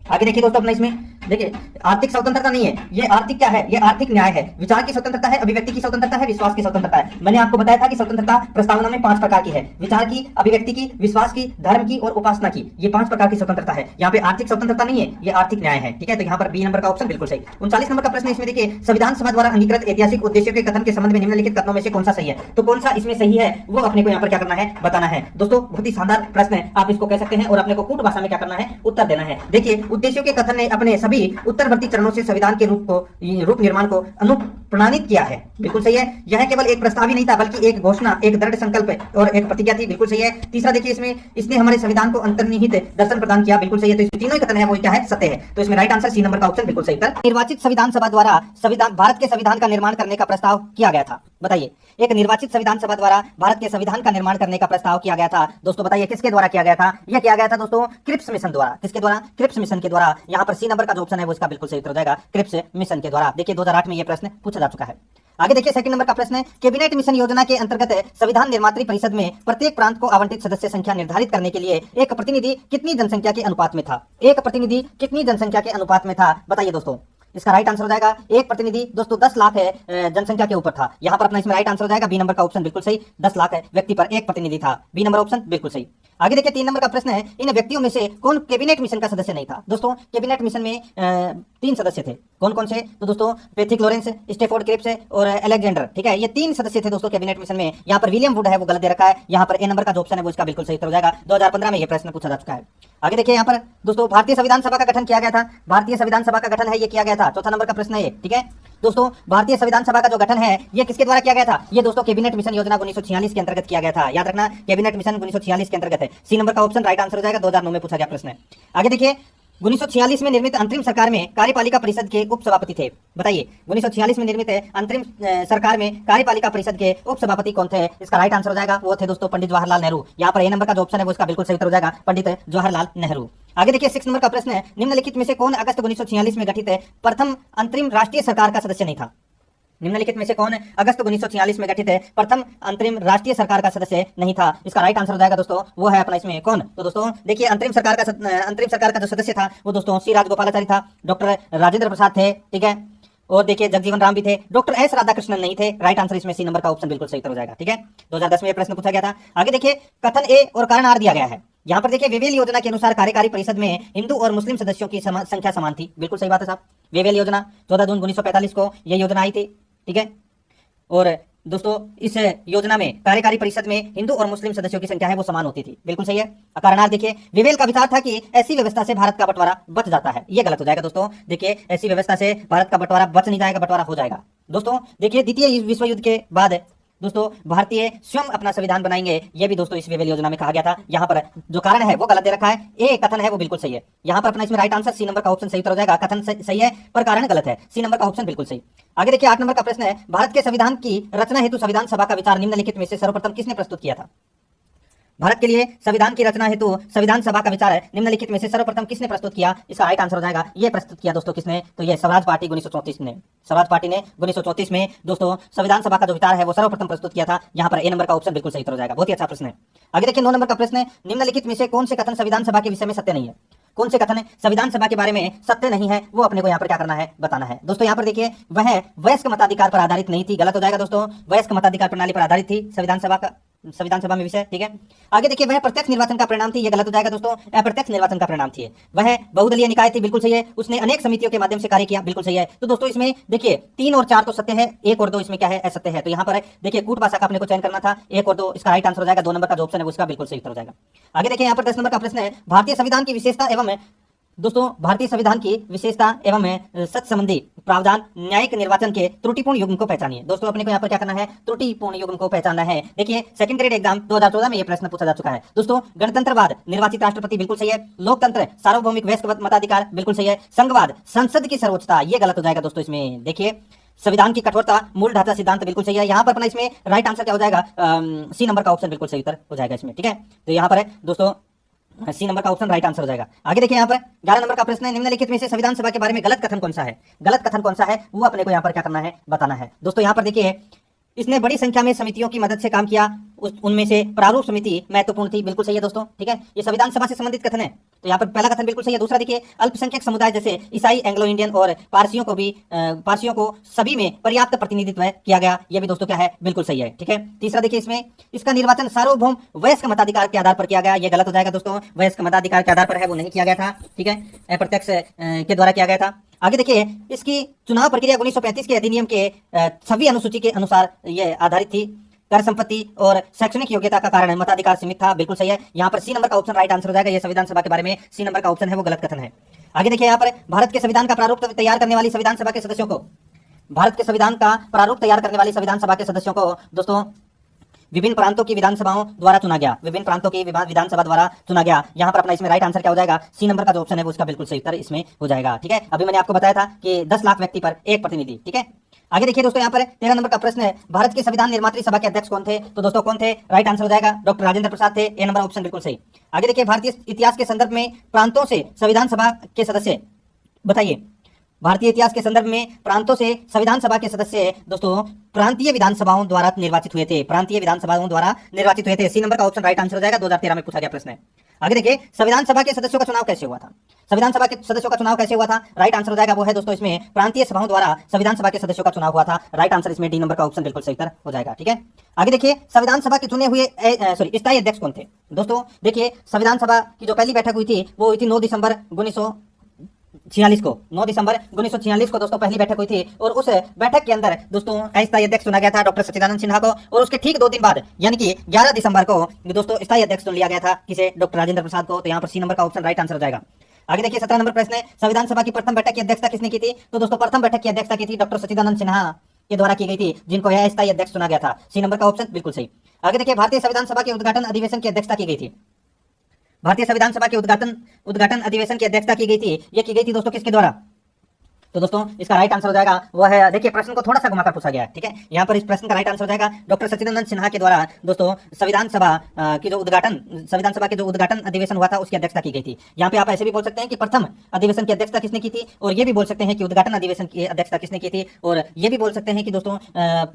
आगे देखिए दोस्तों अपना इसमें देखिए आर्थिक स्वतंत्रता नहीं है, ये आर्थिक क्या है? ये आर्थिक न्याय है। विचार की स्वतंत्रता है, अभिव्यक्ति की स्वतंत्रता है, विश्वास की स्वतंत्रता है। मैंने आपको बताया था कि स्वतंत्रता प्रस्तावना में 5 प्रकार की है, विचार की, अभिव्यक्ति की, विश्वास की, धर्म की और उपासना की। ये 5 प्रकार की स्वतंत्रता है। यहाँ पे आर्थिक स्वतंत्रता नहीं है, ये आर्थिक न्याय है, ठीक है। तो यहाँ पर बी नंबर का ऑप्शन बिल्कुल सही। 39 नंबर का प्रश्न इसमें देखिए संविधान सभा द्वारा अंगीकृत ऐतिहासिक उद्देश्यों के कथन के संबंध में निम्नलिखित कथनों में से कौन सा सही है? तो कौन सा इसमें सही है वो अपने को यहाँ पर क्या करना है? बताना है। दोस्तों बहुत ही शानदार प्रश्न है, आप इसको कह सकते हैं, और अपने को कूट भाषा में क्या करना है? उत्तर देना है। देखिए उद्देश्यों के कथन ने अपने सभी सभी उत्तरवर्ती चरणों से संविधान के रूप निर्माण को अनुप्राणित किया है। बिल्कुल सही है। यह केवल एक प्रस्ताव ही नहीं था बल्कि एक घोषणा, एक दृढ़ संकल्प और एक प्रतिज्ञा थी। बिल्कुल सही है। तीसरा देखिए इसमें इसने हमारे संविधान को अंतर्निहित दर्शन प्रदान किया। बिल्कुल सही है। तो इसमें तीनों ही कथन है वो क्या है, सत्य है। तो इसमें राइट आंसर सी नंबर का ऑप्शन बिल्कुल सही उत्तर। निर्वाचित संविधान सभा द्वारा भारत के संविधान का निर्माण करने का प्रस्ताव किया गया था। बताइए, एक निर्वाचित संविधान सभा द्वारा भारत के संविधान का निर्माण करने का प्रस्ताव किया गया था। दोस्तों बताइए किसके द्वारा किया गया था? यह किया गया था दोस्तों क्रिप्स मिशन द्वारा। किसके द्वारा? क्रिप्स मिशन के द्वारा। यहाँ पर सी नंबर का जो ऑप्शन है वो इसका बिल्कुल सही उत्तर हो जाएगा, क्रिप्स मिशन के द्वारा। देखिए 2008 में यह प्रश्न पूछा जा चुका है। आगे देखिए सेकंड नंबर का प्रश्न है, कैबिनेट मिशन योजना के अंतर्गत संविधान निर्मात्री परिषद में प्रत्येक प्रांत को आवंटित सदस्य संख्या निर्धारित करने के लिए एक प्रतिनिधि कितनी जनसंख्या के अनुपात में था? एक प्रतिनिधि कितनी जनसंख्या के अनुपात में था? बताइए दोस्तों। इसका राइट आंसर हो जाएगा एक प्रतिनिधि दोस्तों 10 लाख है जनसंख्या के ऊपर था। यहां पर अपना इसमें राइट आंसर हो जाएगा बी नंबर का ऑप्शन बिल्कुल सही, 10 लाख है व्यक्ति पर एक प्रतिनिधि था। बी नंबर ऑप्शन बिल्कुल सही। आगे देखिए 3 नंबर का प्रश्न है, इन व्यक्तियों में से कौन कैबिनेट मिशन का सदस्य नहीं था? दोस्तों कैबिनेट मिशन में 3 सदस्य थे। कौन कौन से? तो दोस्तों पैथिक लॉरेंस, स्टेफोर्ड क्रिप्स और अलेक्जेंडर। ठीक है, ये 3 सदस्य थे दोस्तों कैबिनेट मिशन में। यहाँ पर विलियम वुड है वो गलत दे रखा है। यहाँ पर ए नंबर का जो ऑप्शन है वो इसका बिल्कुल सही उत्तर हो जाएगा। 2015 में यह प्रश्न पूछा जा चुका है। आगे देखिए यहाँ पर दोस्तों भारतीय संविधान सभा का गठन किया गया था। भारतीय संविधान सभा का गठन है ये किया गया था। चौथा नंबर का प्रश्न है ये। ठीक है दोस्तों, भारतीय संविधान सभा का जो गठन है ये किसके द्वारा किया गया था? ये दोस्तों कैबिनेट मिशन योजना 1946 के अंतर्गत किया गया था। याद रखना, कैबिनेट मिशन 1946 के अंतर्गत है। सी नंबर का ऑप्शन राइट आंसर हो जाएगा। 2009 में पूछा गया प्रश्न है। आगे देखिए 1946 में निर्मित अंतरिम सरकार में कार्यपालिका परिषद के उपसभापति थे। बताइए 1946 में निर्मित अंतरिम सरकार में कार्यपालिका परिषद के उपसभापति कौन थे? इसका राइट आंसर हो जाएगा वो थे दोस्तों पंडित जवाहरलाल नेहरू। यहाँ पर ए नंबर का जो ऑप्शन है वो इसका बिल्कुल सही उत्तर हो जाएगा, पंडित जवाहरलाल नेहरू। आगे देखिए 6 नंबर का प्रश्न है, निम्नलिखित में से कौन अगस्त 1946 में गठित प्रथम अंतरिम राष्ट्रीय सरकार का सदस्य नहीं था? निम्नलिखित में से कौन अगस्त 1946 में गठित प्रथम अंतरिम राष्ट्रीय सरकार का सदस्य नहीं था? इसका राइट आंसर हो जाएगा दोस्तों वो है अपना इसमें कौन? तो दोस्तों देखिए अंतरिम सरकार का जो सदस्य था वो दोस्तों सी राजगोपालाचारी था, डॉक्टर राजेंद्र प्रसाद थे। ठीक है, और देखिए जगजीवन राम भी थे, डॉक्टर एस राधाकृष्णन नहीं थे। राइट आंसर इसमें सी नंबर का ऑप्शन बिल्कुल सही उत्तर हो जाएगा। ठीक है, 2010 में यह प्रश्न पूछा गया था। आगे देखिए कथन ए और कारण आर दिया गया है। यहाँ पर देखिए वेवेल योजना के अनुसार कार्यकारी परिषद में हिंदू और मुस्लिम सदस्यों की संख्या समान थी। बिल्कुल सही बात है साहब। वेवेल योजना 14 जून 1945 को यह योजना आई थी। ठीक है, और दोस्तों इस योजना में कार्यकारी परिषद में हिंदू और मुस्लिम सदस्यों की संख्या है वो समान होती थी। बिल्कुल सही है। कारण देखिए वेवेल का विचार था कि ऐसी व्यवस्था से भारत का बंटवारा बच जाता है। ये गलत हो जाएगा दोस्तों। देखिए ऐसी व्यवस्था से भारत का बंटवारा बच नहीं जाएगा, बंटवारा हो जाएगा। दोस्तों देखिए द्वितीय विश्व युद्ध के बाद दोस्तों भारतीय स्वयं अपना संविधान बनाएंगे, ये भी दोस्तों इस वेवेल योजना में कहा गया था। यहाँ पर जो कारण है वो गलत दे रखा है, ए कथन है वो बिल्कुल सही है। यहाँ पर अपना इसमें राइट आंसर सी नंबर का ऑप्शन सही उत्तर हो जाएगा। कथन सही है पर कारण गलत है, सी नंबर का ऑप्शन बिल्कुल सही। आगे देखिए 8 नंबर का प्रश्न है, भारत के संविधान की रचना हेतु संविधान सभा का विचार निम्नलिखित में से सर्वप्रथम किसने प्रस्तुत किया था? भारत के लिए संविधान की रचना हेतु संविधान सभा का विचार निम्नलिखित में से सर्वप्रथम किसने प्रस्तुत किया? इसका राइट आंसर हो जाएगा ये प्रस्तुत किया दोस्तों किसने? तो ये स्वराज पार्टी 1934 ने। स्वराज पार्टी ने 1934 में दोस्तों संविधान सभा का जो विचार है वो सर्वप्रथम प्रस्तुत किया था। यहाँ पर ए नंबर का ऑप्शन बिल्कुल सही हो जाएगा। बहुत ही अच्छा प्रश्न है। आगे देखिए 9 नंबर का प्रश्न है, निम्नलिखित में से कौन से कथन संविधान सभा के विषय में सत्य नहीं है? कौन से कथन संविधान सभा के बारे में सत्य नहीं है वो अपने को यहाँ पर क्या करना है, बताना है। दोस्तों यहाँ पर देखिए वह वयस्क मताधिकार पर आधारित नहीं थी। गलत हो जाएगा दोस्तों, वयस्क मताधिकार प्रणाली पर आधारित थी संविधान सभा में विषय। ठीक है, आगे देखिए वह प्रत्यक्ष निर्वाचन का परिणाम थी। ये गलत हो जाएगा दोस्तों, अप्रत्यक्ष निर्वाचन का परिणाम थी। वह बहुदलीय निकाय थी। बिल्कुल सही है। उसने अनेक समितियों के माध्यम से कार्य किया। बिल्कुल सही है। तो दोस्तों इसमें देखिए 3 और 4 तो सत्य है, 1 और 2 इसमें क्या है, असत्य है। तो यहाँ पर देखिए कूट भाषा का अपने को चयन करना था। 1 और 2 इसका राइट आंसर हो जाएगा। 2 नंबर का जो ऑप्शन है उसका बिल्कुल सही उत्तर हो जाएगा। आगे देखिए यहाँ पर 10 नंबर का प्रश्न है, भारतीय संविधान की विशेषता एवं दोस्तों भारतीय संविधान की विशेषता एवं सच संबंधी प्रावधान न्यायिक निर्वाचन के त्रुटिपूर्ण युग्म को पहचानिए। दोस्तों अपने को यहाँ पर क्या करना है, त्रुटिपूर्ण युग्म को पहचानना है। देखिए सेकंड ग्रेड एग्जाम 2014 में यह प्रश्न पूछा जा चुका है। दोस्तों गणतंत्रवाद निर्वाचित राष्ट्रपति बिल्कुल सही है। लोकतंत्र सार्वभौमिक वयस्क मताधिकार बिल्कुल सही है। संघवाद संसद की सर्वोच्चता ये गलत हो जाएगा दोस्तों। इसमें देखिए संविधान की कठोरता मूल ढांचा सिद्धांत बिल्कुल सही है। यहाँ पर अपना इसमें राइट आंसर क्या हो जाएगा, सी नंबर का ऑप्शन बिल्कुल सही उत्तर हो जाएगा इसमें। ठीक है, तो यहाँ पर है दोस्तों सी नंबर का ऑप्शन राइट आंसर हो जाएगा। आगे देखिए यहाँ पर 11 नंबर का प्रश्न है, निम्नलिखित में से संविधान सभा के बारे में गलत कथन कौन सा है? गलत कथन कौन सा है वो अपने को यहाँ पर क्या करना है, बताना है। दोस्तों यहाँ पर देखिए इसने बड़ी संख्या में समितियों की मदद से काम किया, उनमें से प्रारूप समिति महत्वपूर्ण थी। बिल्कुल सही है दोस्तों। ठीक है, ये संविधान सभा से संबंधित कथन है। तो यहाँ पर पहला कथन बिल्कुल सही है। दूसरा देखिए अल्पसंख्यक समुदाय जैसे ईसाई, एंग्लो इंडियन और पारसियों को सभी में पर्याप्त प्रतिनिधित्व किया गया। ये भी दोस्तों क्या है, बिल्कुल सही है। ठीक है, तीसरा देखिए इसमें इसका निर्वाचन सार्वभौम वयस्क मताधिकार के आधार पर किया गया। ये गलत हो जाएगा दोस्तों, वयस्क मताधिकार के आधार पर है वो नहीं किया गया था। ठीक है, अप्रत्यक्ष के द्वारा किया गया था। आगे देखिए इसकी चुनाव प्रक्रिया 1935 के अधिनियम के 6वीं अनुसूची के अनुसार यह आधारित थी। कर संपत्ति और शैक्षणिक योग्यता का कारण मताधिकार सीमित था, बिल्कुल सही है। यहाँ पर सी नंबर का ऑप्शन राइट आंसर हो जाएगा। ये संविधान सभा के बारे में सी नंबर का ऑप्शन है वो गलत कथन है। आगे देखिए यहाँ पर भारत के संविधान का प्रारूप तैयार करने वाली संविधान सभा के सदस्यों को, भारत के संविधान का प्रारूप तैयार करने वाली संविधान सभा के सदस्यों को दोस्तों विभिन्न प्रांतों की विधानसभाओं द्वारा चुना गया, विभिन्न प्रांतों की विधानसभा द्वारा चुना गया। यहाँ पर अपना इसमें राइट आंसर क्या हो जाएगा, सी नंबर का जो ऑप्शन है वो उसका बिल्कुल सही उत्तर इसमें हो जाएगा। ठीक है, अभी मैंने आपको बताया था कि 10 लाख व्यक्ति पर एक प्रतिनिधि। ठीक है, आगे देखिए दोस्तों यहाँ पर 13 नंबर का प्रश्न है, भारत के संविधान निर्मात्री सभा के अध्यक्ष कौन थे? तो दोस्तों कौन थे? राइट आंसर हो जाएगा डॉक्टर राजेंद्र प्रसाद थे। ए नंबर ऑप्शन बिल्कुल सही। आगे देखिए भारतीय इतिहास के संदर्भ में प्रांतों से संविधान सभा के सदस्य बताइए। भारतीय इतिहास के संदर्भ में प्रांतों से संविधान सभा के सदस्य दोस्तों प्रांतीय विधानसभाओं द्वारा निर्वाचित हुए थे, प्रांतीय विधानसभाओं द्वारा निर्वाचित हुए थे। सी नंबर का ऑप्शन राइट आंसर हो जाएगा, 2013 में पूछा गया प्रश्न है। आगे देखिए संविधान सभा के सदस्यों का चुनाव कैसे हुआ था? संविधान सभा के सदस्यों का चुनाव कैसे हुआ था? राइट आंसर हो जाएगा वो है दोस्तों इसमें प्रांतीय सभाओं द्वारा संविधान सभा के सदस्यों का चुनाव हुआ था। राइट आंसर इसमें डी नंबर का ऑप्शन बिल्कुल सही उत्तर हो जाएगा। ठीक है, आगे देखिए संविधान सभा के चुने हुए स्थायी अध्यक्ष कौन थे? दोस्तों देखिए संविधान सभा की जो पहली बैठक हुई थी वो हुई थी 9 दिसंबर 1946 को, 9 दिसंबर 1946 को दोस्तों पहली बैठक हुई थी। और उस बैठक के अंदर दोस्तों स्थायी अध्यक्ष चुना गया था डॉक्टर सच्चिदानंद सिन्हा को, और उसके ठीक 2 दिन बाद यानी कि 11 दिसंबर को दोस्तों स्थायी अध्यक्ष चुन लिया गया था किसे? डॉक्टर राजेंद्र प्रसाद को। तो यहाँ पर सी नंबर का ऑप्शन राइट आंसर हो जाएगा। आगे देखिए 17 नंबर प्रश्न है, संविधान सभा की प्रथम बैठक की अध्यक्षता किसने की थी? तो दोस्तों प्रथम बैठक की अध्यक्षता की थी डॉक्टर सच्चिदानंद सिन्हा के द्वारा की गई थी, जिनको यह स्थायी अध्यक्ष चुना गया था। सी नंबर का ऑप्शन बिल्कुल सही। आगे देखिए भारतीय संविधान सभा के उद्घाटन अधिवेशन की अध्यक्षता की गई थी। भारतीय संविधान सभा के उद्घाटन अधिवेशन की अध्यक्षता की गई थी। ये की गई थी दोस्तों किसके द्वारा? तो दोस्तों इसका राइट आंसर हो जाएगा वो है, देखिए प्रश्न को थोड़ा सा घुमाकर पूछा गया है। ठीक है, यहाँ पर इस प्रश्न का राइट आंसर हो जाएगा डॉक्टर सच्चिदानंद सिन्हा के द्वारा दोस्तों संविधान सभा की जो संविधान सभा के जो उद्घाटन अधिवेशन हुआ था उसकी अध्यक्षता की गई थी। यहाँ पे आप ऐसे भी बोल सकते हैं कि प्रथम अधिवेशन की अध्यक्षता किसने की थी, और ये भी बोल सकते हैं कि उद्घाटन अधिवेशन की अध्यक्षता किसने की थी, और ये भी बोल सकते हैं कि दोस्तों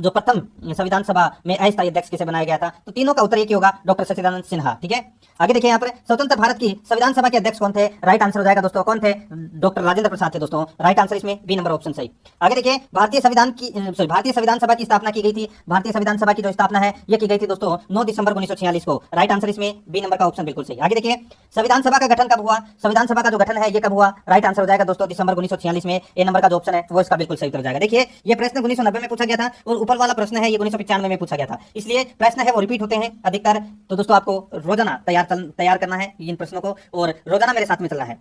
जो प्रथम संविधान सभा में अस्थायी अध्यक्ष किसे बनाया गया था। तो तीनों का उत्तर एक ही होगा, डॉक्टर सच्चिदानंद सिन्हा। ठीक है, आगे देखिए यहाँ पर स्वतंत्र भारत की संविधान सभा के अध्यक्ष कौन थे? राइट आंसर हो जाएगा दोस्तों कौन थे? डॉक्टर राजेंद्र प्रसाद थे दोस्तों। राइट आंसर इसमें बी नंबर ऑप्शन सही। आगे देखिए भारतीय संविधान सभा की स्थापना की गई थी। भारतीय संविधान सभा की जो स्थापना है ये की गई थी दोस्तों 9 दिसंबर 1946 को। राइट आंसर इसमें बी नंबर का ऑप्शन बिल्कुल सही। आगे देखिए संविधान सभा का गठन कब हुआ? संविधान सभा का जो गठन है ये कब हुआ? राइट आंसर हो जाएगा दोस्तों दिसंबर 1946 में। ए नंबर का जो ऑप्शन है वो इसका बिल्कुल सही उत्तर हो जाएगा। देखिए ये प्रश्न 1990 में पूछा गया था और ऊपर वाला प्रश्न है ये 1995 में पूछा गया था, इसलिए प्रश्न है वो रिपीट होते हैं अधिकतर। तो दोस्तों आपको रोजाना तैयार करना है इन प्रश्नों को और रोजाना मेरे साथ में चलना है।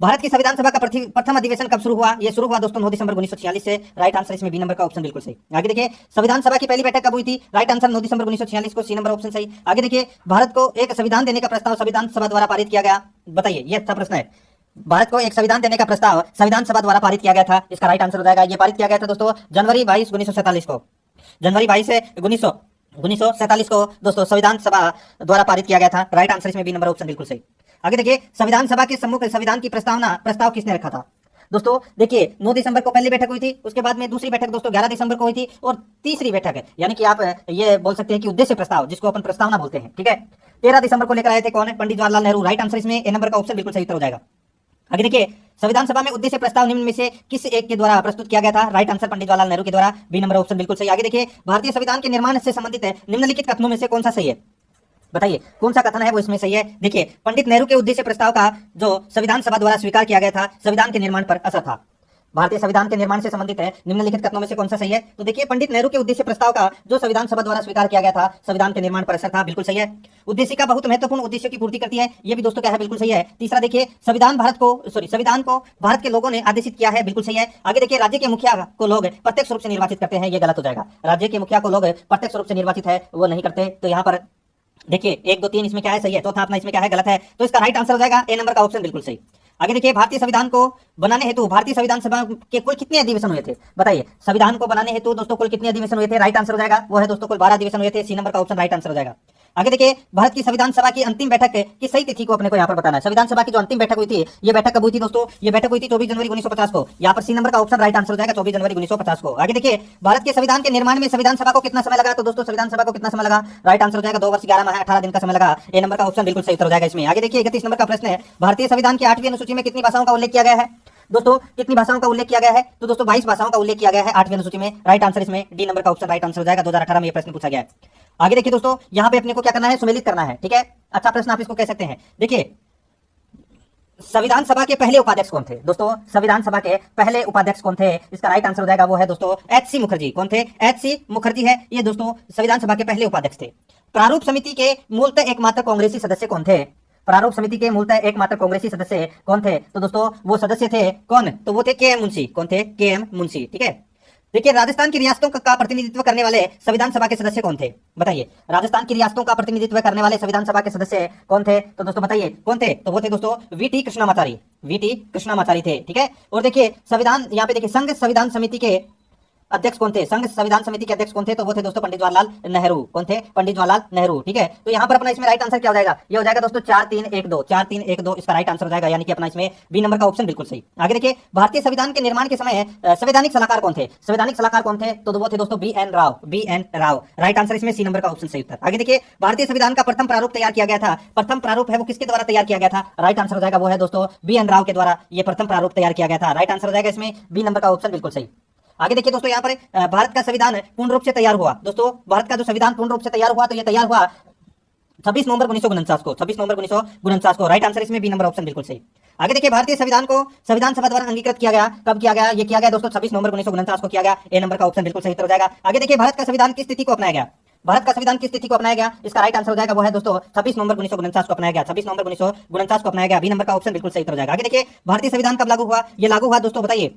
भारत की संविधान सभा का प्रथम अधिवेशन कब शुरू हुआ? ये शुरू हुआ दोस्तों 9 दिसंबर 1946 से। राइट आंसर इसमें बी नंबर का ऑप्शन बिल्कुल सही। आगे देखिए संविधान सभा की पहली बैठक कब हुई थी? राइट आंसर 9 दिसंबर 1946 को। सी नंबर ऑप्शन सही। आगे देखिए भारत को एक संविधान देने का प्रस्ताव संविधान सभा द्वारा पारित किया गया, बताइए ये अच्छा प्रश्न है। भारत को एक संविधान देने का प्रस्ताव संविधान सभा द्वारा पारित किया गया था, इसका राइट आंसर हो जाएगा ये पारित किया गया था दोस्तों जनवरी 22 1947 को। जनवरी 22 1947 को दोस्तों संविधान सभा द्वारा पारित किया गया था। राइट आंसर इसमें बी नंबर ऑप्शन बिल्कुल सही। आगे देखिए संविधान सभा के सम्मुख संविधान की प्रस्ताव किसने रखा था? दोस्तों देखिए 9 दिसंबर को पहली बैठक हुई थी, उसके बाद में दूसरी बैठक दोस्तों 11 दिसंबर को हुई थी, और तीसरी बैठक है यानी कि आप ये बोल सकते हैं कि उद्देश्य प्रस्ताव, जिसको अपन प्रस्तावना बोलते हैं, ठीक है, 13 दिसंबर को लेकर आए थे कौन है? पंडित जवाहरलाल नेहरू। राइट आंसर इसमें ए नंबर का ऑप्शन बिल्कुल सही उत्तर हो जाएगा। आगे देखिए संविधान सभा में उद्देश्य प्रस्ताव निम्न में से किस एक के द्वारा प्रस्तुत किया गया था? राइट आंसर पंडित जवाहरलाल नेहरू के द्वारा। बी नंबर ऑप्शन बिल्कुल सही। आगे देखिए भारतीय संविधान के निर्माण से संबंधित निम्नलिखित कथनों में से कौन सा सही है? बताइए कौन सा कथन है वो इसमें सही है? देखिए पंडित नेहरू के उद्देश्य प्रस्ताव का जो संविधान सभा द्वारा स्वीकार किया गया था संविधान के निर्माण पर असर था। भारतीय संविधान के निर्माण से संबंधित है निम्नलिखित कथनों में से कौन सा सही है? तो देखिए पंडित नेहरू के उद्देश्य प्रस्ताव का जो संविधान सभा द्वारा स्वीकार किया गया था संविधान के निर्माण पर असर था, बिल्कुल सही है। उद्देश्य का बहुत महत्वपूर्ण उद्देश्य की पूर्ति करती है, ये भी दोस्तों क्या है? बिल्कुल सही है। तीसरा देखिए संविधान को भारत के लोगों ने आदेशित किया है, बिल्कुल सही है। आगे देखिए राज्य के मुखिया को लोग प्रत्यक्ष रूप से निर्वाचित करते हैं, ये गलत हो जाएगा। राज्य के मुखिया को लोग प्रत्यक्ष रूप से निर्वाचित है वो नहीं करते। तो यहाँ पर देखिए 1 2 3 इसमें क्या है? सही है। चौथा अपना इसमें क्या है? गलत है। तो इसका राइट आंसर हो जाएगा ए नंबर का ऑप्शन बिल्कुल सही। आगे देखिए भारतीय संविधान को बनाने हेतु भारतीय संविधान सभा के कुल कितने अधिवेशन हुए थे? बताइए संविधान को बनाने हेतु दोस्तों कुल कितने अधिवेशन हुए थे? राइट आंसर हो जाएगा वो है दोस्तों कुल 12 अधिवेशन हुए थे। सी नंबर का ऑप्शन राइट आंसर हो जाएगा। आगे देखिए भारत की संविधान सभा की अंतिम बैठक की सही तिथि को अपने को यहाँ पर बताना है। संविधान सभा की जो अंतिम बैठक हुई थी ये बैठक कब हुई थी दोस्तों? ये बैठक हुई थी 24 जनवरी 1950 को। यहाँ पर सी नंबर का ऑप्शन राइट आंसर हो जाएगा 24 जनवरी 1950 को। आगे देखिए भारत के संविधान के निर्माण में संविधान सभा को कितना समय लगा? तो दोस्तों संविधान सभा को कितना समय लगा? राइट आंसर हो जाएगा 2 वर्ष 11 माह 18 दिन का समय लगा। ए नंबर का ऑप्शन बिल्कुल सही उत्तर हो जाएगा इसमें। आगे देखिए 31 नंबर का प्रश्न है भारतीय संविधान की 8वीं अनुसूची में कितनी भाषाओं का उल्लेख किया गया है? दोस्तों कितनी भाषाओं का उल्लेख किया गया है? तो दोस्तों 22 भाषाओं का उल्लेख किया गया है 8वीं अनुसूची में। राइट आंसर इसमें डी नंबर का ऑप्शन राइट आंसर हो जाएगा। 2018 में यह प्रश्न पूछा गया है। आगे देखिए दोस्तों यहाँ पे अपने को क्या करना है? सुमेलित करना है, ठीक है। अच्छा प्रश्न आप इसको कह सकते हैं। देखिए संविधान सभा के पहले उपाध्यक्ष कौन थे दोस्तों? संविधान सभा के पहले उपाध्यक्ष कौन थे? इसका राइट आंसर हो जाएगा वो है दोस्तों एच.सी. मुखर्जी। कौन थे? एच.सी. मुखर्जी है ये दोस्तों संविधान सभा के पहले उपाध्यक्ष थे। प्रारूप समिति के मूलतः एकमात्र कांग्रेसी सदस्य कौन थे? प्रारूप समिति के मूलतः एकमात्र कांग्रेसी सदस्य कौन थे? तो दोस्तों वो सदस्य थे कौन? तो वो थे के.एम. मुंशी। कौन थे? के.एम. मुंशी। ठीक है। देखिए राजस्थान की रियासतों का प्रतिनिधित्व करने वाले संविधान सभा के सदस्य कौन थे? बताइए, राजस्थान की रियासतों का प्रतिनिधित्व करने वाले संविधान सभा के सदस्य कौन थे? तो दोस्तों बताइए कौन थे? तो वो थे दोस्तों वी.टी. कृष्णामाचारी। वी.टी. कृष्णामाचारी थे। ठीक है। और देखिए संविधान यहाँ पे देखिए संघ संविधान समिति के अध्यक्ष कौन थे? संघ संविधान समिति के अध्यक्ष कौन थे? तो वो थे दोस्तों पंडित जवाहरलाल नेहरू। कौन थे? पंडित जवाहरलाल नेहरू। ठीक है। तो यहाँ पर अपना इसमें राइट आंसर क्या हो जाएगा? ये हो जाएगा दोस्तों 4-3-1-2। 4-3-1-2 इसका राइट आंसर हो जाएगा, यानी कि अपना इसमें बी नंबर का ऑप्शन बिल्कुल सही। आगे देखिए भारतीय संविधान के निर्माण के समय संवैधानिक सलाहकार कौन थे? संवैधानिक सलाहकार कौन थे? तो वो थे दोस्तों BN. Rao. BN. Rao. Right answer इसमें सी नंबर का ऑप्शन सही उत्तर। आगे देखिए भारतीय संविधान का प्रथम प्रारूप तैयार किया गया था। प्रथम प्रारूप है वो किसके द्वारा तैयार किया गया था? राइट आंसर हो जाएगा वो है दोस्तों बी.एन. राव के द्वारा ये प्रथम प्रारूप तैयार किया गया था। राइट आंसर हो जाएगा इसमें बी नंबर का ऑप्शन बिल्कुल सही। आगे देखिए दोस्तों यहाँ पर भारत का संविधान पूर्ण रूप से तैयार हुआ। दोस्तों भारत का जो संविधान पूर्ण रूप से तैयार हुआ तो ये तैयार हुआ 26 नवंबर 1949 को। 26 नवंबर 1949 को। राइट आंसर इसमें बी नंबर ऑप्शन बिल्कुल सही। आगे देखिए भारतीय संविधान को संविधान सभा द्वारा अंगीकृत किया गया। कब किया गया? ये किया गया दोस्तों 26 नवंबर 1949 को किया गया। ए नंबर का ऑप्शन बिल्कुल सही उत्तर हो जाएगा। आगे देखिए भारत का संविधान किस तिथि को अपनाया गया? भारत का संविधान किस तिथि को अपनाया गया? इसका राइट आंसर हो जाएगा वो है दोस्तों 26 नवंबर 1949 को अपनाया गया। 26 नवंबर 1949 को अपनाया गया। बी नंबर का ऑप्शन बिल्कुल सही उत्तर हो जाएगा। आगे देखिए भारतीय संविधान कब लागू हुआ? ये लागू हुआ दोस्तों बताइए।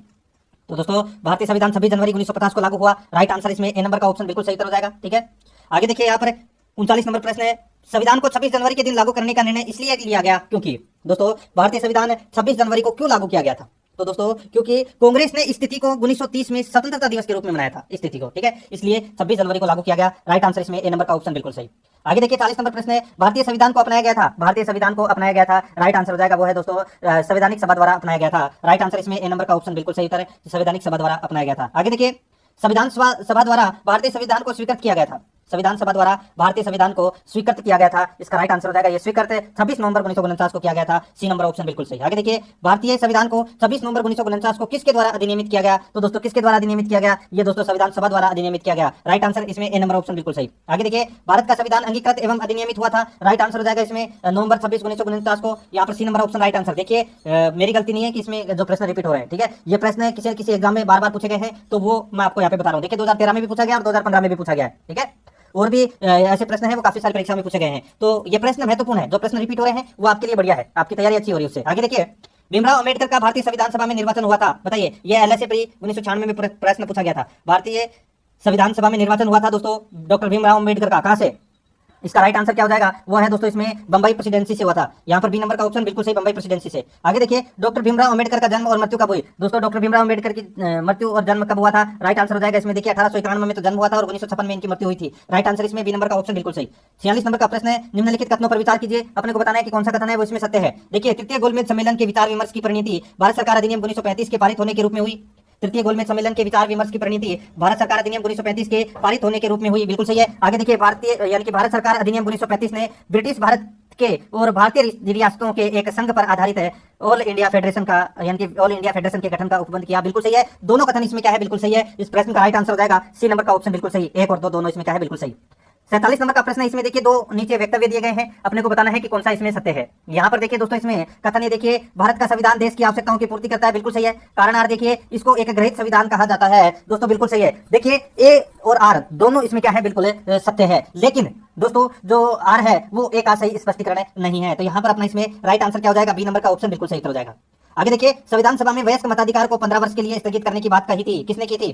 तो दोस्तों भारतीय संविधान 26 जनवरी 1950 को लागू हुआ। राइट आंसर इसमें ए नंबर का ऑप्शन बिल्कुल सही उत्तर हो जाएगा। ठीक है। आगे देखिए यहाँ पर 39 नंबर प्रश्न है, संविधान को 26 जनवरी के दिन लागू करने का निर्णय इसलिए लिया गया क्योंकि दोस्तों भारतीय संविधान 26 जनवरी को क्यों लागू किया गया था? तो दोस्तों क्योंकि कांग्रेस ने इस तिथि को 1930 में स्वतंत्रता दिवस के रूप में मनाया था, इस तिथि को। ठीक है, इसलिए 26 जनवरी को लागू किया गया। राइट आंसर इसमें ए नंबर का ऑप्शन बिल्कुल सही। आगे देखिए 40 नंबर प्रश्न है, भारतीय संविधान को अपनाया गया था। भारतीय संविधान को अपनाया गया था। राइट आंसर हो जाएगा वो है दोस्तों संवैधानिक सभा द्वारा अपनाया गया था। राइट आंसर इसमें ए नंबर का ऑप्शन बिल्कुल सही उत्तर है, संवैधानिक सभा द्वारा अपनाया गया था। आगे देखिए संविधान सभा द्वारा भारतीय संविधान को स्वीकृत किया गया था। संविधान सभा द्वारा भारतीय संविधान को स्वीकृत किया गया था। इसका राइट आंसर हो जाएगा ये स्वीकृत 26 नवंबर 1949 को किया गया था। सी नंबर ऑप्शन बिल्कुल सही। आगे देखिए भारतीय संविधान को 26 नवंबर 1949 को किसके द्वारा अधिनियमित किया गया? तो दोस्तों किसके द्वारा अधिनियमित किया गया? ये दोस्तों संविधान सभा द्वारा अधिनियमित किया गया। राइट आंसर इसमें ए नंबर ऑप्शन बिल्कुल सही। आगे देखिए भारत का संविधान अंगीकृत एवं अधिनियमित हुआ था। राइट आंसर हो जाएगा इसमें नवंबर 26 1949 को। यहाँ पर C number option right answer. देखिए मेरी गलती नहीं है कि इसमें जो प्रश्न रिपीट हो रहे हैं। ठीक है, ये प्रश्न किसी एग्जाम में बार बार पूछे गए हैं, तो वो मैं आपको यहाँ पे बता रहा हूँ। देखिए 2013 में भी पूछा गया और 2015 में भी पूछा गया है। ठीक है, और भी ऐसे प्रश्न हैं वो काफी सारी परीक्षा में पूछे गए हैं। तो ये प्रश्न महत्वपूर्ण है, जो प्रश्न रिपीट हो रहे हैं वो आपके लिए बढ़िया है, आपकी तैयारी अच्छी हो रही है उससे। आगे देखिए भीमराव अंबेडकर का भारतीय संविधान सभा में निर्वाचन हुआ था। बताइए, ये एलएसए प्री 1996 में प्रश्न पूछा गया था। भारतीय संविधान सभा में निर्वाचन हुआ था दोस्तों डॉक्टर भीमराव अंबेडकर का। कहां से? इसका राइट आंसर क्या हो जाएगा? वो है दोस्तों इसमें बंबई प्रेसिडेंसी से हुआ था। यहाँ पर बी नंबर का ऑप्शन बिल्कुल सही, बंबई प्रेसिडेंसी से। आगे देखिए डॉक्टर भीमराव अंबेडकर का जन्म और मृत्यु कब हुई? दोस्तों डॉक्टर भीमराव अंबेडकर की मृत्यु और जन्म कब हुआ था? राइट आंसर हो जाएगा इसमें देखिए 1891 में तो जन्म हुआ था और 1956 में इनकी मृत्यु हुई थी। राइट आंसर इसमें बी नंबर का ऑप्शन बिल्कुल सही। 46 नंबर का प्रश्न है, निम्नलिखित कथनों पर विचार कीजिए, अपने को बताना है कि कौन सा कथन है वो इसमें सत्य है। देखिए तृतीय गोलमेज सम्मेलन के विचार विमर्श की परिणति भारत सरकार अधिनियम 1935 के पारित होने के रूप में हुई। तृतीय गोलमेज सम्मेलन के विचार विमर्श की परिणति भारत सरकार अधिनियम 1935 के पारित होने के रूप में हुई। बिल्कुल सही है। आगे देखिए भारतीय यानी कि भारत सरकार अधिनियम 1935 ने ब्रिटिश भारत के और भारतीय रियासतों के एक संघ पर आधारित है ऑल इंडिया फेडरेशन का यानी कि ऑल इंडिया फेडरेशन के गठन का उपबंध किया। बिल्कुल सही है। दोनों कथन इसमें क्या है? बिल्कुल सही है। इस प्रश्न का राइट आंसर हो जाएगा सी नंबर का ऑप्शन बिल्कुल सही। 1 और 2 दोनों इसमें क्या है? बिल्कुल सही। 47 नंबर का प्रश्न है, इसमें देखिए दो नीचे वक्तव्य दिए गए हैं, अपने को बताना है कि कौन सा इसमें सत्य है। यहाँ पर देखिए दोस्तों इसमें कथन है, देखिए भारत का संविधान देश की आवश्यकताओं की पूर्ति करता है। बिल्कुल सही है। कारण आर देखिए इसको एक ग्रहित संविधान कहा जाता है। दोस्तों बिल्कुल सही है। देखिए ए और आर दोनों इसमें क्या है? बिल्कुल सत्य है। लेकिन दोस्तों जो आर है वो एक का सही स्पष्टीकरण नहीं है। तो यहाँ पर अपना इसमें राइट आंसर क्या हो जाएगा? बी नंबर का ऑप्शन बिल्कुल सही हो जाएगा। आगे देखिए संविधान सभा में वयस्क मताधिकार को 15 वर्ष के लिए स्थगित करने की बात कही थी। किसने की थी?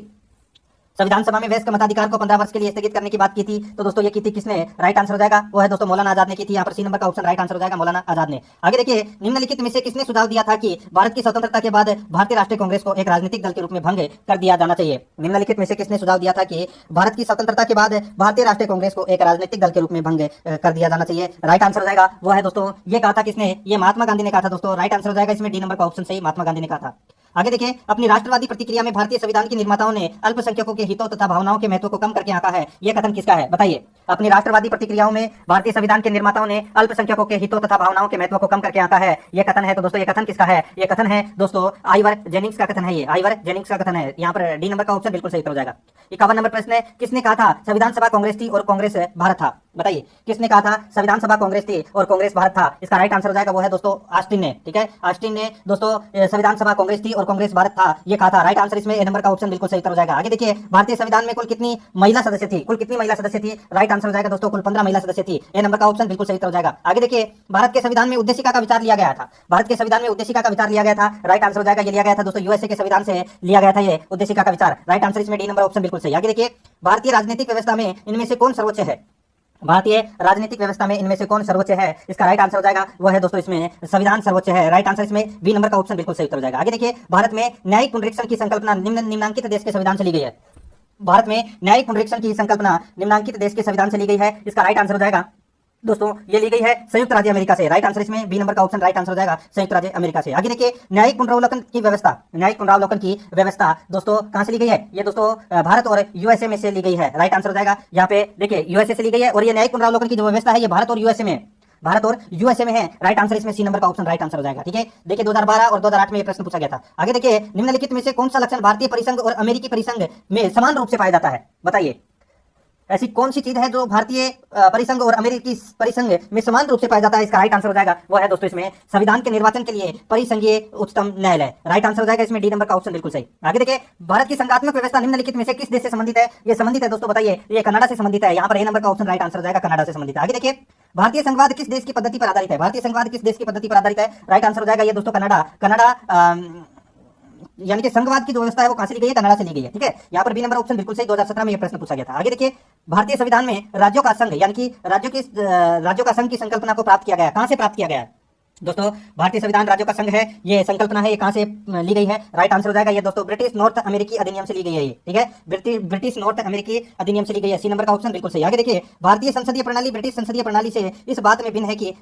संविधान सभा में वयस्क मताधिकार को 15 वर्ष के लिए स्थगित करने की बात की थी। तो दोस्तों ये की थी किसने? राइट आंसर हो जाएगा वो है दोस्तों मौलाना आजाद ने की थी। यहाँ पर सी नंबर का ऑप्शन राइट आंसर हो जाएगा मौलाना आजाद ने। आगे देखिए निम्नलिखित में से किसने सुझाव दिया था कि भारत की स्वतंत्रता के बाद भारतीय राष्ट्रीय कांग्रेस को एक राजनीतिक दल के रूप में भंग कर दिया जाना चाहिए? निम्नलिखित में से किसने सुझाव दिया था कि भारत की स्वतंत्रता के बाद भारतीय राष्ट्रीय कांग्रेस को एक राजनीतिक दल के रूप में भंग कर दिया जाना चाहिए? राइट आंसर हो जाएगा वो है दोस्तों ये कहा था किसने? ये महात्मा गांधी ने कहा था दोस्तों। राइट आंसर हो जाएगा इसमें डी नंबर का ऑप्शन सही, महात्मा गांधी ने कहा था। आगे देखिए अपनी राष्ट्रवादी प्रतिक्रिया में भारतीय संविधान के निर्माताओं ने अल्पसंख्यकों के हितों तथा भावनाओं के महत्व को कम करके आंका है। यह कथन किसका है? बताइए। अपनी राष्ट्रवादी प्रतिक्रियाओं में भारतीय संविधान के निर्माताओं ने अल्पसंख्यकों के हितों तथा भावनाओं के महत्व को कम करके आंका है। यह कथन है। तो दोस्तों ये कथन किसका है? यह कथन है दोस्तों आइवर जेनिंग्स का कथन है। ये आइवर जेनिंग्स का कथन है। यहाँ पर डी नंबर का ऑप्शन बिल्कुल सही हो जाएगा। 51 नंबर प्रश्न है, किसने कहा था संविधान सभा कांग्रेस थी और कांग्रेस भारत था? बताइए किसने कहा था संविधान सभा कांग्रेस थी और कांग्रेस भारत था? इसका राइट आंसर हो जाएगा वो है दोस्तों ऑस्टिन ने। ठीक है, ऑस्टिन ने दोस्तों संविधान सभा कांग्रेस थी और कांग्रेस भारत था ये कहा था। राइट आंसर इसमें ए नंबर का ऑप्शन बिल्कुल सही उत्तर हो जाएगा। आगे देखिए भारतीय संविधान में कुल कितनी महिला सदस्य थी? कुल कितनी महिला सदस्य थी? राइट आंसर हो जाएगा दोस्तों कुल 15 महिला सदस्य थी। ए नंबर का ऑप्शन बिल्कुल सही उत्तर हो जाएगा। आगे देखिए भारत के संविधान में उद्देशिका का विचार लिया गया था। भारत के संविधान में उद्देशिका का विचार लिया गया था। राइट आंसर हो जाएगा ये लिया गया था दोस्तों यूएसए के संविधान से लिया गया था ये उद्देशिका का विचार। राइट आंसर इसमें डी नंबर ऑप्शन बिल्कुल सही। आगे देखिए भारतीय राजनीतिक व्यवस्था में इनमें से कौन सर्वोच्च है? भारतीय राजनीतिक व्यवस्था में इनमें से कौन सर्वोच्च है? इसका राइट आंसर हो जाएगा वो है दोस्तों इसमें संविधान सर्वोच्च है। राइट आंसर इसमें बी नंबर का ऑप्शन बिल्कुल सही उत्तर हो जाएगा। आगे देखिए भारत में न्यायिक पुनरीक्षण की संकल्पना निम्नांकित देश के संविधान से ली गई है। भारत में न्यायिक पुनरीक्षण की संकल्पना निम्नांकित देश के संविधान से ली गई है। इसका राइट आंसर हो जाएगा दोस्तों ये ली गई है संयुक्त राज्य अमेरिका से। राइट आंसर इसमें बी नंबर का ऑप्शन राइट आंसर हो जाएगा संयुक्त राज्य अमेरिका से। आगे देखिए न्यायिक पुनरावलोकन की व्यवस्था, न्यायिक पुनरावलोकन की व्यवस्था दोस्तों कहां से ली गई है? ये दोस्तों भारत और यूएसए में से ली गई है। राइट आंसर हो जाएगा यहाँ पे देखिए यूएसए से ली गई है और ये न्यायिक पुनरावलोकन की जो व्यवस्था है ये भारत और यूएसए में, भारत और यूएसए में है। राइट आंसर इसमें सी नंबर का ऑप्शन राइट आंसर हो जाएगा। ठीक है, देखिए 2012 और 2008 में ये प्रश्न पूछा गया था। आगे देखिए निम्नलिखित में से कौन सा लक्षण भारतीय परिसंघ और अमेरिकी परिसंघ में समान रूप से पाया जाता है? बताइए ऐसी कौन सी चीज है जो भारतीय परिसंघ और अमेरिकी परिसंघ में समान रूप से पाया जाता है? इसका राइट आंसर हो जाएगा वो है दोस्तों इसमें संविधान के निर्वाचन के लिए परिसंघीय उच्चतम न्यायालय। राइट आंसर हो जाएगा इसमें डी नंबर का ऑप्शन बिल्कुल सही। आगे देखिए भारत की संघात्मक व्यवस्था निम्नलिखित में से किस देश से संबंधित है? ये संबंधित है दोस्तों बताइए, ये कनाडा से संबंधित है। यहाँ पर ए नंबर का ऑप्शन राइट आंसर हो जाएगा कनाडा से संबंधित है। आगे देखिए भारतीय संघवाद किस देश की पद्धति पर आधारित है? भारतीय संघवाद किस देश की पद्धति पर आधारित है? राइट आंसर हो जाएगा ये दोस्तों कनाडा यानी कि संघवाद की जो व्यवस्था है वो कहां से ली गई है? कनाडा से ली गई है। ठीक है, यहाँ पर बी नंबर ऑप्शन बिल्कुल सही। 2017 में यह प्रश्न पूछा गया था। आगे देखिए भारतीय संविधान में राज्यों का संघ यानी कि राज्यों का संघ की संकल्पना को प्राप्त किया गया, कहां से प्राप्त किया गया है? दोस्तों भारतीय संविधान राज्यों का संघ है, ये संकल्पना है, ये कहां से ली गई है? राइट आंसर हो जाएगा ये दोस्तों ब्रिटिश नॉर्थ अमेरिकी अधिनियम से ली गई है ये। ठीक है, ब्रिटिश नॉर्थ अमेरिकी अधिनियम से ली गई है। सी नंबर का ऑप्शन बिल्कुल सही। आगे देखिए भारतीय संसदीय प्रणाली ब्रिटिश संसदीय प्रणाली से इस बात में भिन्न है कि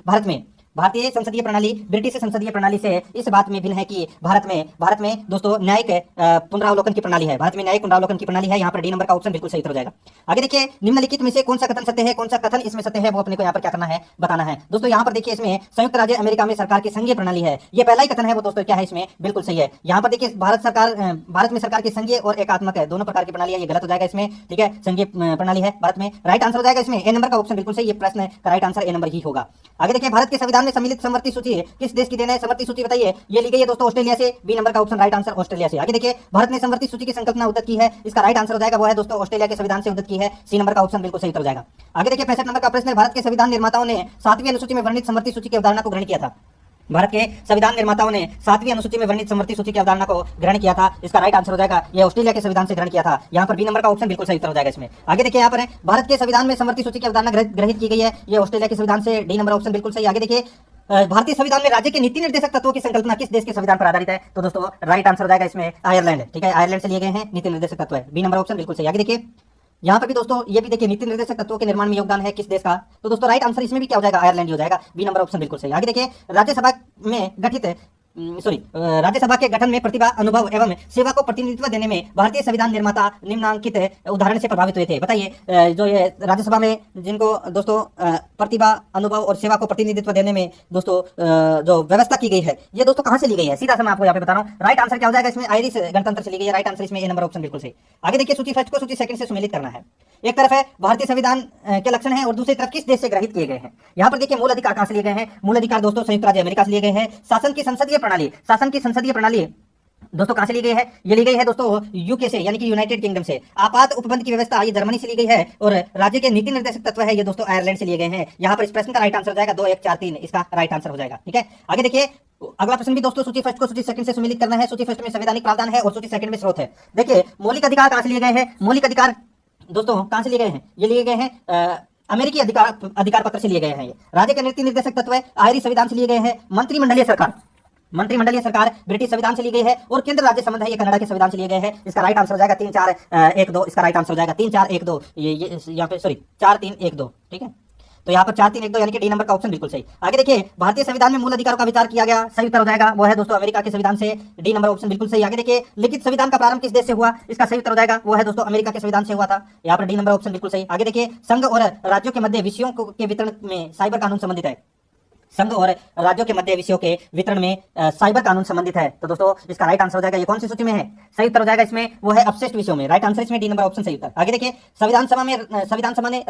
भारतीय संसदीय प्रणाली ब्रिटिश संसदीय प्रणाली से इस बात में भिन्न है कि भारत में दोस्तों न्यायिक पुनरावलोकन की प्रणाली है। भारत में न्यायिक पुनरावलोकन की प्रणाली है। यहाँ पर डी नंबर का ऑप्शन बिल्कुल सही हो जाएगा। आगे देखिए निम्नलिखित में से कौन सा कथन सत्य है, कौन सा कथन इसमें सत्य है, वो अपने को यहाँ पर क्या करना है बताना है। दोस्तों यहाँ पर देखिए इसमें संयुक्त राज्य अमेरिका में सरकार की संघीय प्रणाली है, ये पहला ही कथन है वो दोस्तों क्या है इसमें बिल्कुल सही है। यहाँ पर देखिए भारत में सरकार की संघीय और एकात्मक है, दोनों प्रकार की प्रणाली है, ये गलत हो जाएगा इसमें। ठीक है, संघीय प्रणाली है भारत में। राइट आंसर हो जाएगा इसमें ए नंबर का ऑप्शन बिल्कुल सही। ये प्रश्न का राइट आंसर ए नंबर ही होगा। आगे देखिए भारत के संविधान में सम्मिलित समवर्ती सूची किस देश की देन है? समवर्ती सूची बताइए, ये ली गई है दोस्तों ऑस्ट्रेलिया से। बी नंबर का ऑप्शन राइट आंसर ऑस्ट्रेलिया से। आगे देखिए भारत ने समवर्ती सूची की संकल्पना उद्धत की है, इसका राइट आंसर हो जाएगा वो है दोस्तों ऑस्ट्रेलिया के संविधान से उद्धत की है। सी नंबर का ऑप्शन बिल्कुल सही उत्तर हो जाएगा। आगे देखिए 65 नंबर का प्रश्न है भारत के संविधान निर्माताओं ने 7वीं अनुसूची में वर्णित समवर्ती सूची की अवधारणा को ग्रहण किया था। भारत के संविधान निर्माताओं ने 7वीं अनुसूची में वर्णित समवर्ती सूची की अवधारणा को ग्रहण किया था, इसका राइट आंसर हो जाएगा ये ऑस्ट्रेलिया के संविधान से ग्रहण किया था। यहाँ पर बी नंबर का ऑप्शन बिल्कुल सही उत्तर हो जाएगा इसमें। आगे देखिए यहाँ पर भारत के संविधान में समवर्ती सूची की अवधारणा ग्रहित की गई है, ये ऑस्ट्रेलिया के संविधान से। डी नंबर ऑप्शन बिल्कुल सही। आगे देखिए भारतीय संविधान में राज्य के नीति निर्देशक तत्वों की संकल्पना किस देश के संविधान पर आधारित है? तो दोस्तों राइट आंसर हो जाएगा इसमें आयरलैंड। ठीक है, आयरलैंड से लिए गए हैं नीति निर्देशक तत्व है। बी नंबर ऑप्शन बिल्कुल सही। आगे देखिए यहाँ पर भी दोस्तों ये भी देखिए नीति निर्देशक तत्वों के निर्माण में योगदान है किस देश का? तो दोस्तों राइट आंसर इसमें भी क्या हो जाएगा? आयरलैंड हो जाएगा। बी नंबर ऑप्शन बिल्कुल सही। आगे देखिए राज्यसभा के गठन में प्रतिभा, अनुभव एवं सेवा को प्रतिनिधित्व देने में भारतीय संविधान निर्माता निम्नांकित उदाहरण से प्रभावित हुए थे। बताइए जो ये राज्यसभा में जिनको दोस्तों प्रतिभा, अनुभव और सेवा को प्रतिनिधित्व देने में दोस्तों जो व्यवस्था की गई है ये दोस्तों कहां से ली गई है? सीधा से मैं आपको यहाँ पे बता रहा हूँ। राइट आंसर क्या हो जाएगा इसमें? आयरिश गणतंत्र से ली गई है। राइट आंसर इसमें ए नंबर ऑप्शन बिल्कुल सही। आगे देखिए सूची फर्स्ट को सूची सेकंड से सुमेलित करना है। एक तरफ है भारतीय संविधान के लक्षण है और दूसरी तरफ किस देश से ग्रहित किए गए हैं। यहाँ पर देखिए मूल अधिकार कहां से लिए गए हैं? मूल अधिकार दोस्तों संयुक्त राज्य अमेरिका से लिए गए हैं। शासन की संसदीय प्रणाली दोस्तों कहां से ली गई है? ये ली गई है दोस्तों यूके से यानी कि यूनाइटेड किंगडम से। आपात उपबंध की व्यवस्था ये जर्मनी से ली गई है और राज्य के नीति निर्देशक तत्व है ये दोस्तों आयरलैंड से लिए गए हैं। यहाँ पर इस प्रश्न का राइट आंसर हो जाएगा 2 1 4 3, इसका राइट आंसर हो जाएगा। ठीक है, आगे देखिए अगला प्रश्न भी दोस्तों सूची फर्स्ट को सूची सेकंड से सुमेलित करना है। सूची फर्स्ट में संवैधानिक प्रावधान है और सूची सेकंड में स्रोत है। देखिए मौलिक अधिकार कहां से लिए गए हैं? मौलिक अधिकार दोस्तों कहां से लिए गए हैं? ये लिए गए हैं अमेरिकी अधिकार पत्र से लिए गए हैं। ये राज्य के नीति निर्देशक तत्व है आयरिश संविधान से लिए गए हैं। मंत्रिमंडलीय सरकार ब्रिटिश संविधान से ली गई है और केंद्र राज्य संबंध है ये कनाडा के संविधान से लिए गए हैं। इसका राइट आंसर हो जाएगा 3 4 1 2, इसका राइट आंसर हो जाएगा 3 4 1 2। ये यहाँ पे 4 3 1 2। ठीक है, तो यहाँ पर 4 3 1 2 यानी कि डी नंबर का ऑप्शन बिल्कुल सही। आगे देखिए भारतीय संविधान में मूल अधिकारों का विचार किया गया, सही उत्तर हो जाएगा वो है दोस्तों अमेरिका के संविधान से। डी नंबर ऑप्शन बिल्कुल सही। आगे देखिए लिखित संविधान का प्रारंभ किस देश से हुआ? इसका सही उत्तर हो जाएगा वो है दोस्तों अमेरिका के संविधान से हुआ था। यहाँ पर डी नंबर ऑप्शन बिल्कुल सही। आगे देखिए संघ और राज्यों के मध्य विषयों के वितरण में साइबर कानून संबंधित है। संघ और राज्यों के मध्य विषयों के वितरण में साइबर कानून संबंधित है। तो दोस्तों इसका राइट आंसर हो जाएगा ये कौन सी सूची में है? सही उत्तर हो जाएगा इसमें वो है अपशिष्ट विषयों में। राइट आंसर इसमें डी नंबर ऑप्शन सही उत्तर। आगे देखिए संविधान सभा ने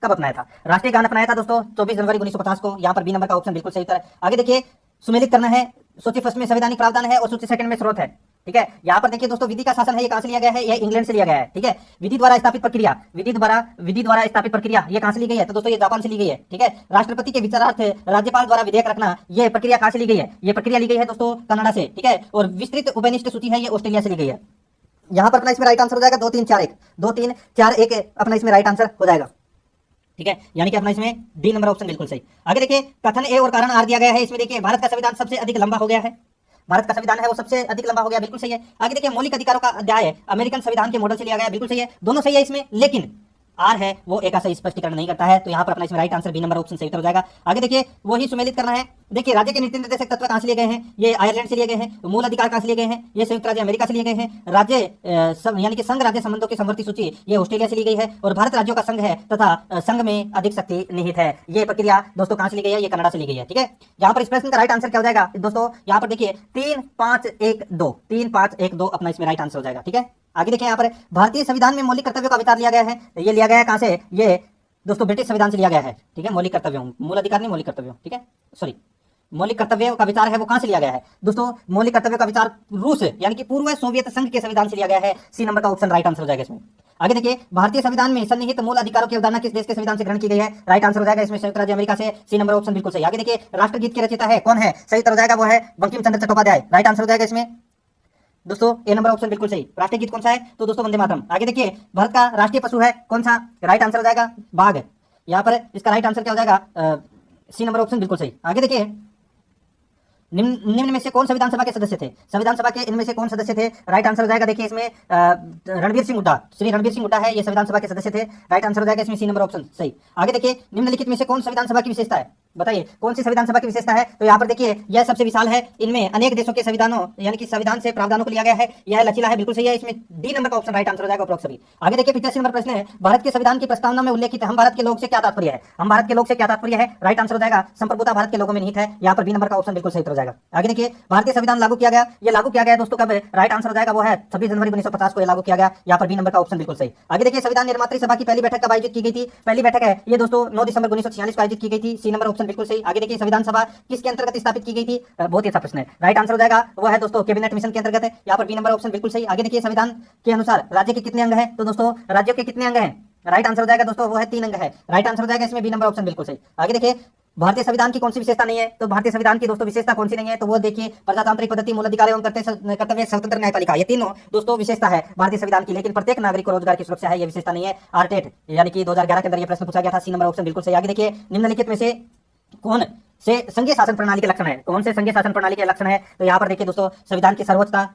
कब अपनाया था? राष्ट्रीय गान अपनाया था दोस्तों 24 जनवरी 1950 को। यहाँ पर बी नंबर का ऑप्शन बिल्कुल सही उत्तर है। आगे देखिए, सुमेलित करना है, सूची फर्स्ट में संवैधानिक प्रावधान है और सूची सेकंड में स्रोत है। ठीक है, यहाँ पर देखिए दोस्तों, विधि का शासन है, ये कहां से लिया गया है? ये इंग्लैंड से लिया गया है। ठीक है, विधि द्वारा स्थापित प्रक्रिया, विधि द्वारा स्थापित प्रक्रिया ये कहां से ली गई है? तो दोस्तों ये जापान से ली गई है। ठीक है, राष्ट्रपति के विचारार्थ राज्यपाल द्वारा विधेयक रखना, ये प्रक्रिया कहां से ली गई है? ये प्रक्रिया ली गई है दोस्तों कनाडा से। ठीक है, और विस्तृत उपनिष्ठ सूची है, ये ऑस्ट्रेलिया से ली गई है। यहाँ पर अपना इसमें राइट आंसर हो जाएगा 2 3 4 1, 2 3 4 1 अपना इसमें राइट आंसर हो जाएगा। ठीक है, यानी कि अपना इसमें डी नंबर ऑप्शन बिल्कुल सही। आगे देखिए, कथन ए और कारण आर दिया गया है। इसमें देखिए, भारत का संविधान सबसे अधिक लंबा हो गया है, भारत का संविधान है वो सबसे अधिक लंबा हो गया, बिल्कुल सही है। आगे देखिए, मौलिक अधिकारों का अध्याय अमेरिकन संविधान के मॉडल से लिया गया, बिल्कुल सही है, दोनों सही है इसमें, लेकिन आर है वो एक ऐसा स्पष्टीकरण नहीं करता है, तो यहाँ पर अपना इसमें right answer B number option सही उत्तर हो जाएगा। आगे देखिए, वही सुमेलित करना है। देखिए, राज्य के नीति निर्देशक तत्व कहां से लिए गए हैं? ये आयरलैंड से लिए गए हैं। मूल अधिकार कहां से लिए गए हैं? ये संयुक्त राज्य अमेरिका से लिए गए हैं। राज्य यानी कि संघ राज्य संबंधों की समवर्ती सूची ये ऑस्ट्रेलिया से ली गई है, और भारत राज्यों का संघ है तथा संघ में अधिक शक्ति निहित है, ये प्रक्रिया दोस्तों कहां से ली गई है? ये कनाडा से ली गई है। ठीक है, यहाँ पर इस प्रश्न का राइट आंसर क्या हो जाएगा दोस्तों? यहाँ पर देखिए 3 5 1 2, 3 5 1 2 अपना इसमें राइट आंसर हो जाएगा। ठीक है, आगे देखिए, यहाँ पर भारतीय संविधान में मौलिक कर्तव्यों का विचार लिया गया है। ये लिया गया है कहां से? ये दोस्तों ब्रिटिश संविधान से लिया गया है। ठीक है, मौलिक कर्तव्यों, मूल अधिकार नहीं, मौलिक कर्तव्यों। ठीक है, सॉरी, मौलिक कर्तव्यों का विचार है वो कहां से लिया गया है दोस्तों? मौलिक कर्तव्यों का विचार रूस यानी कि पूर्व सोवियत संघ के संविधान से लिया गया है। सी नंबर का ऑप्शन राइट आंसर हो जाएगा इसमें। आगे देखिए, भारतीय संविधान में सन्निहित मूल अधिकारों की अवधारणा किस देश के संविधान से ग्रहण की गई है? राइट आंसर हो जाएगा इसमें संयुक्त राज्य अमेरिका से। सी नंबर ऑप्शन बिल्कुल सही। आगे देखिए, राष्ट्रगीत के रचयिता है कौन है? सही उत्तर हो जाएगा वो है बंकिम चंद्र चट्टोपाध्याय। राइट आंसर हो जाएगा इसमें दोस्तों ए नंबर ऑप्शन बिल्कुल सही। राष्ट्रीय गीत कौन सा है? तो दोस्तों वंदे मातरम। आगे देखिए, भारत का राष्ट्रीय पशु है कौन सा? राइट आंसर हो जाएगा बाघ। यहाँ पर इसका राइट आंसर क्या हो जाएगा? सी नंबर ऑप्शन बिल्कुल सही। आगे देखिए, निम्न में से कौन संविधान सभा के सदस्य थे? संविधान सभा के इनमें से कौन सदस्य थे? राइट आंसर हो जाएगा देखिए इसमें रणवीर सिंह हुड्डा, श्री रणवीर सिंह हुड्डा है, ये संविधान सभा के सदस्य थे। राइट आंसर हो जाएगा इसमें सी नंबर ऑप्शन सही। आगे देखिए, निम्नलिखित में से कौन संविधान सभा की विशेषता है? बताइए कौन सी संविधान सभा की विशेषता है? तो यहाँ पर देखिए, यह सबसे विशाल है, इनमें अनेक देशों के संविधानों यानी कि संविधान से प्रावधानों को लिया गया है, यह लचीला है, बिल्कुल सही है, इसमें डी नंबर का ऑप्शन राइट आंसर हो जाएगा उपरोक्त सभी। आगे देखिए, 85 नंबर प्रश्न है, भारत के संविधान की प्रस्तावना में उल्लेखित हम भारत के लोग से क्या तात्पर्य है? हम भारत के लोग से क्या तात्पर्य है? राइट आंसर हो जाएगा संप्रभुता भारत के लोगों में निहित है, यहाँ पर बी नंबर का ऑप्शन बिल्कुल सही हो जाएगा। आगे देखिए, भारतीय संविधान लागू किया गया, ये लागू किया गया दोस्तों कब? राइट आंसर हो जाएगा वो है 26 जनवरी 1950 को ये लागू किया गया, यहाँ पर बी नंबर का ऑप्शन बिल्कुल सही। आगे देखिए, संविधान निर्मात्री सभा की पहली बैठक कब आयोजित की गई थी? पहली बैठक है ये दोस्तों 9 दिसंबर 1946 को आयोजित की गई थी। सी नंबर ऑप्शन बिल्कुल सही। आगे देखिए, संविधान सभा किसके अंतर्गत स्थापित की गई थी? बहुत ही अच्छा प्रश्न है। राइट आंसर हो जाएगा वो है दोस्तों कैबिनेट मिशन के अंतर्गत है, यहाँ पर बी नंबर ऑप्शन बिल्कुल सही। आगे देखिए, संविधान के अनुसार राज्य के कितने अंग हैं? तो दोस्तों राज्यों के कितने अंग हैं? राइट आंसर हो जाएगा दोस्तों वो है 3 अंग है। राइट आंसर हो जाएगा इसमें बी नंबर ऑप्शन बिल्कुल सही। आगे देखिए, भारतीय संविधान की कौन सी विशेषता नहीं है? तो भारतीय संविधान की दोस्तों विशेषता कौन सी नहीं है? तो वो देखिए, प्रजातांत्रिक पद्धति, मूल अधिकार एवं कर्तव्य, स्वतंत्र न्यायपालिका, ये तीनों दोस्तों विशेषता है भारतीय संविधान की, लेकिन प्रत्येक नागरिक को रोजगार की सुरक्षा है, ये विशेषता नहीं है। आरटेट यानी कि 2011 के अंदर ये प्रश्न पूछा गया था। सी नंबर ऑप्शन बिल्कुल सही। आगे देखिए, निम्नलिखित में से कौन से संघीय शासन प्रणाली के लक्षण है? कौन से संघीय शासन प्रणाली के लक्षण है? तो यहाँ पर देखिए दोस्तों, संविधान की सर्वोच्चता,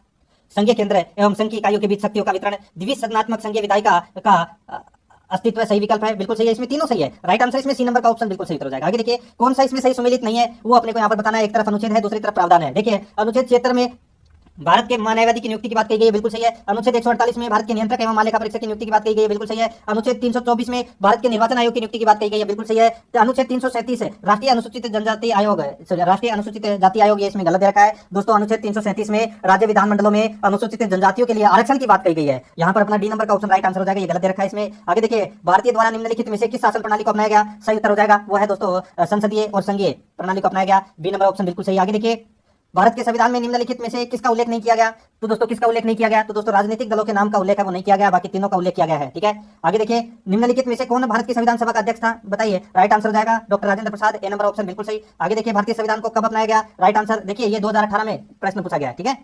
संघीय केंद्र एवं संघ की इकाइयों के बीच शक्तियों का वितरण, द्विसदनात्मक संघीय विधायिका का अस्तित्व सही विकल्प है, बिल्कुल सही है, इसमें तीनों सही है। राइट आंसर इसमें सी नंबर का ऑप्शन बिल्कुल सही हो जाएगा। आगे देखिए, कौन सा इसमें सही सुमेलित नहीं है वो अपने को यहाँ पर बताना है। एक तरफ अनुच्छेद है, दूसरी तरफ प्रावधान है। देखिए, अनुच्छेद 76 में भारत के महान्यायवादी की नियुक्ति की बात कही गई है, बिल्कुल सही है। अनुच्छेद 148 में भारत के नियंत्रक एवं महालेखा परीक्षक की नियुक्ति की बात कही गई है, बिल्कुल सही है। अनुच्छेद 324 में भारत के निर्वाचन आयोग की नियुक्ति की बात कही गई है, बिल्कुल सही है। तो अनुच्छेद 337 राष्ट्रीय अनुसूचित जनजाति आयोग, राष्ट्रीय अनुसूचित जाति आयोग, ये इसमें गलत दे रखा है दोस्तों। अनुच्छेद 337 में राज्य विधानमंडलों में अनुसूचित जनजातियों के लिए आरक्षण की बात कही गई है, यहाँ पर अपना डी नंबर का ऑप्शन राइट आंसर हो जाएगा, ये गलत दे रखा है इसमें। आगे देखिए, भारतीय द्वारा निम्नलिखित में से किस शासन प्रणाली को अपनाया गया? सही उत्तर हो जाएगा वो है दोस्तों संसदीय और संघीय प्रणाली को अपनाया गया, बी नंबर ऑप्शन बिल्कुल सही। आगे देखिए, भारत के संविधान में निम्नलिखित में से किसका उल्लेख नहीं किया गया? तो दोस्तों किसका उल्लेख नहीं किया गया? तो दोस्तों राजनीतिक दलों के नाम का उल्लेख है वो नहीं किया गया, बाकी तीनों का उल्लेख किया गया है। ठीक है, आगे देखिए, निम्नलिखित में से कौन भारत की संविधान सभा का अध्यक्ष था? बताइए। राइट आंसर हो जाएगा डॉक्टर राजेंद्र प्रसाद, ए नंबर ऑप्शन बिल्कुल सही। आगे देखिए, भारतीय संविधान को कब अपनाया गया? राइट आंसर देखिए, ये 2018 में प्रश्न पूछा गया। ठीक है,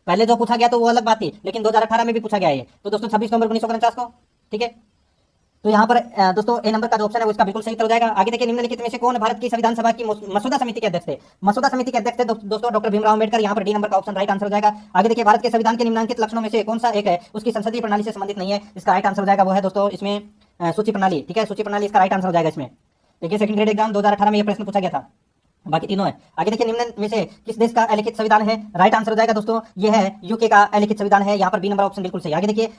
पहले जो पूछा गया तो वो अलग बात थी, लेकिन 2018 में भी पूछा गया है तो दोस्तों 26 नवंबर 1949 को। ठीक है, तो यहाँ पर दोस्तों ए नंबर का जो ऑप्शन है वो इसका बिल्कुल सही उत्तर हो जाएगा। आगे देखिए, निम्नलिखित में से कौन भारत की संविधान सभा की मसौदा समिति के अध्यक्ष थे? मसौदा समिति के अध्यक्ष थे दोस्तों डॉक्टर भीमराव अम्बेडकर, यहाँ पर डी नंबर का ऑप्शन राइट आंसर हो जाएगा। आगे देखिए, भारत के संविधान के निम्नलिखित लक्षणों में से कौन सा एक है उसकी संसदीय प्रणाली से संबंधित नहीं है? इसका राइट आंसर हो जाएगा वो है दोस्तों इसमें सूची प्रणाली। ठीक है, सूची प्रणाली इसका राइट आंसर हो जाएगा इसमें। देखिए, सेकंड ग्रेड एग्जाम 2018 में ये प्रश्न पूछा गया था, बाकी तीनों है। आगे देखिए, निम्न में से किस देश का अलिखित संविधान है? राइट आंसर हो जाएगा दोस्तों ये है यूके का अलिखित संविधान है, यहाँ पर बी नंबर ऑप्शन बिल्कुल सही। आगे देखिए,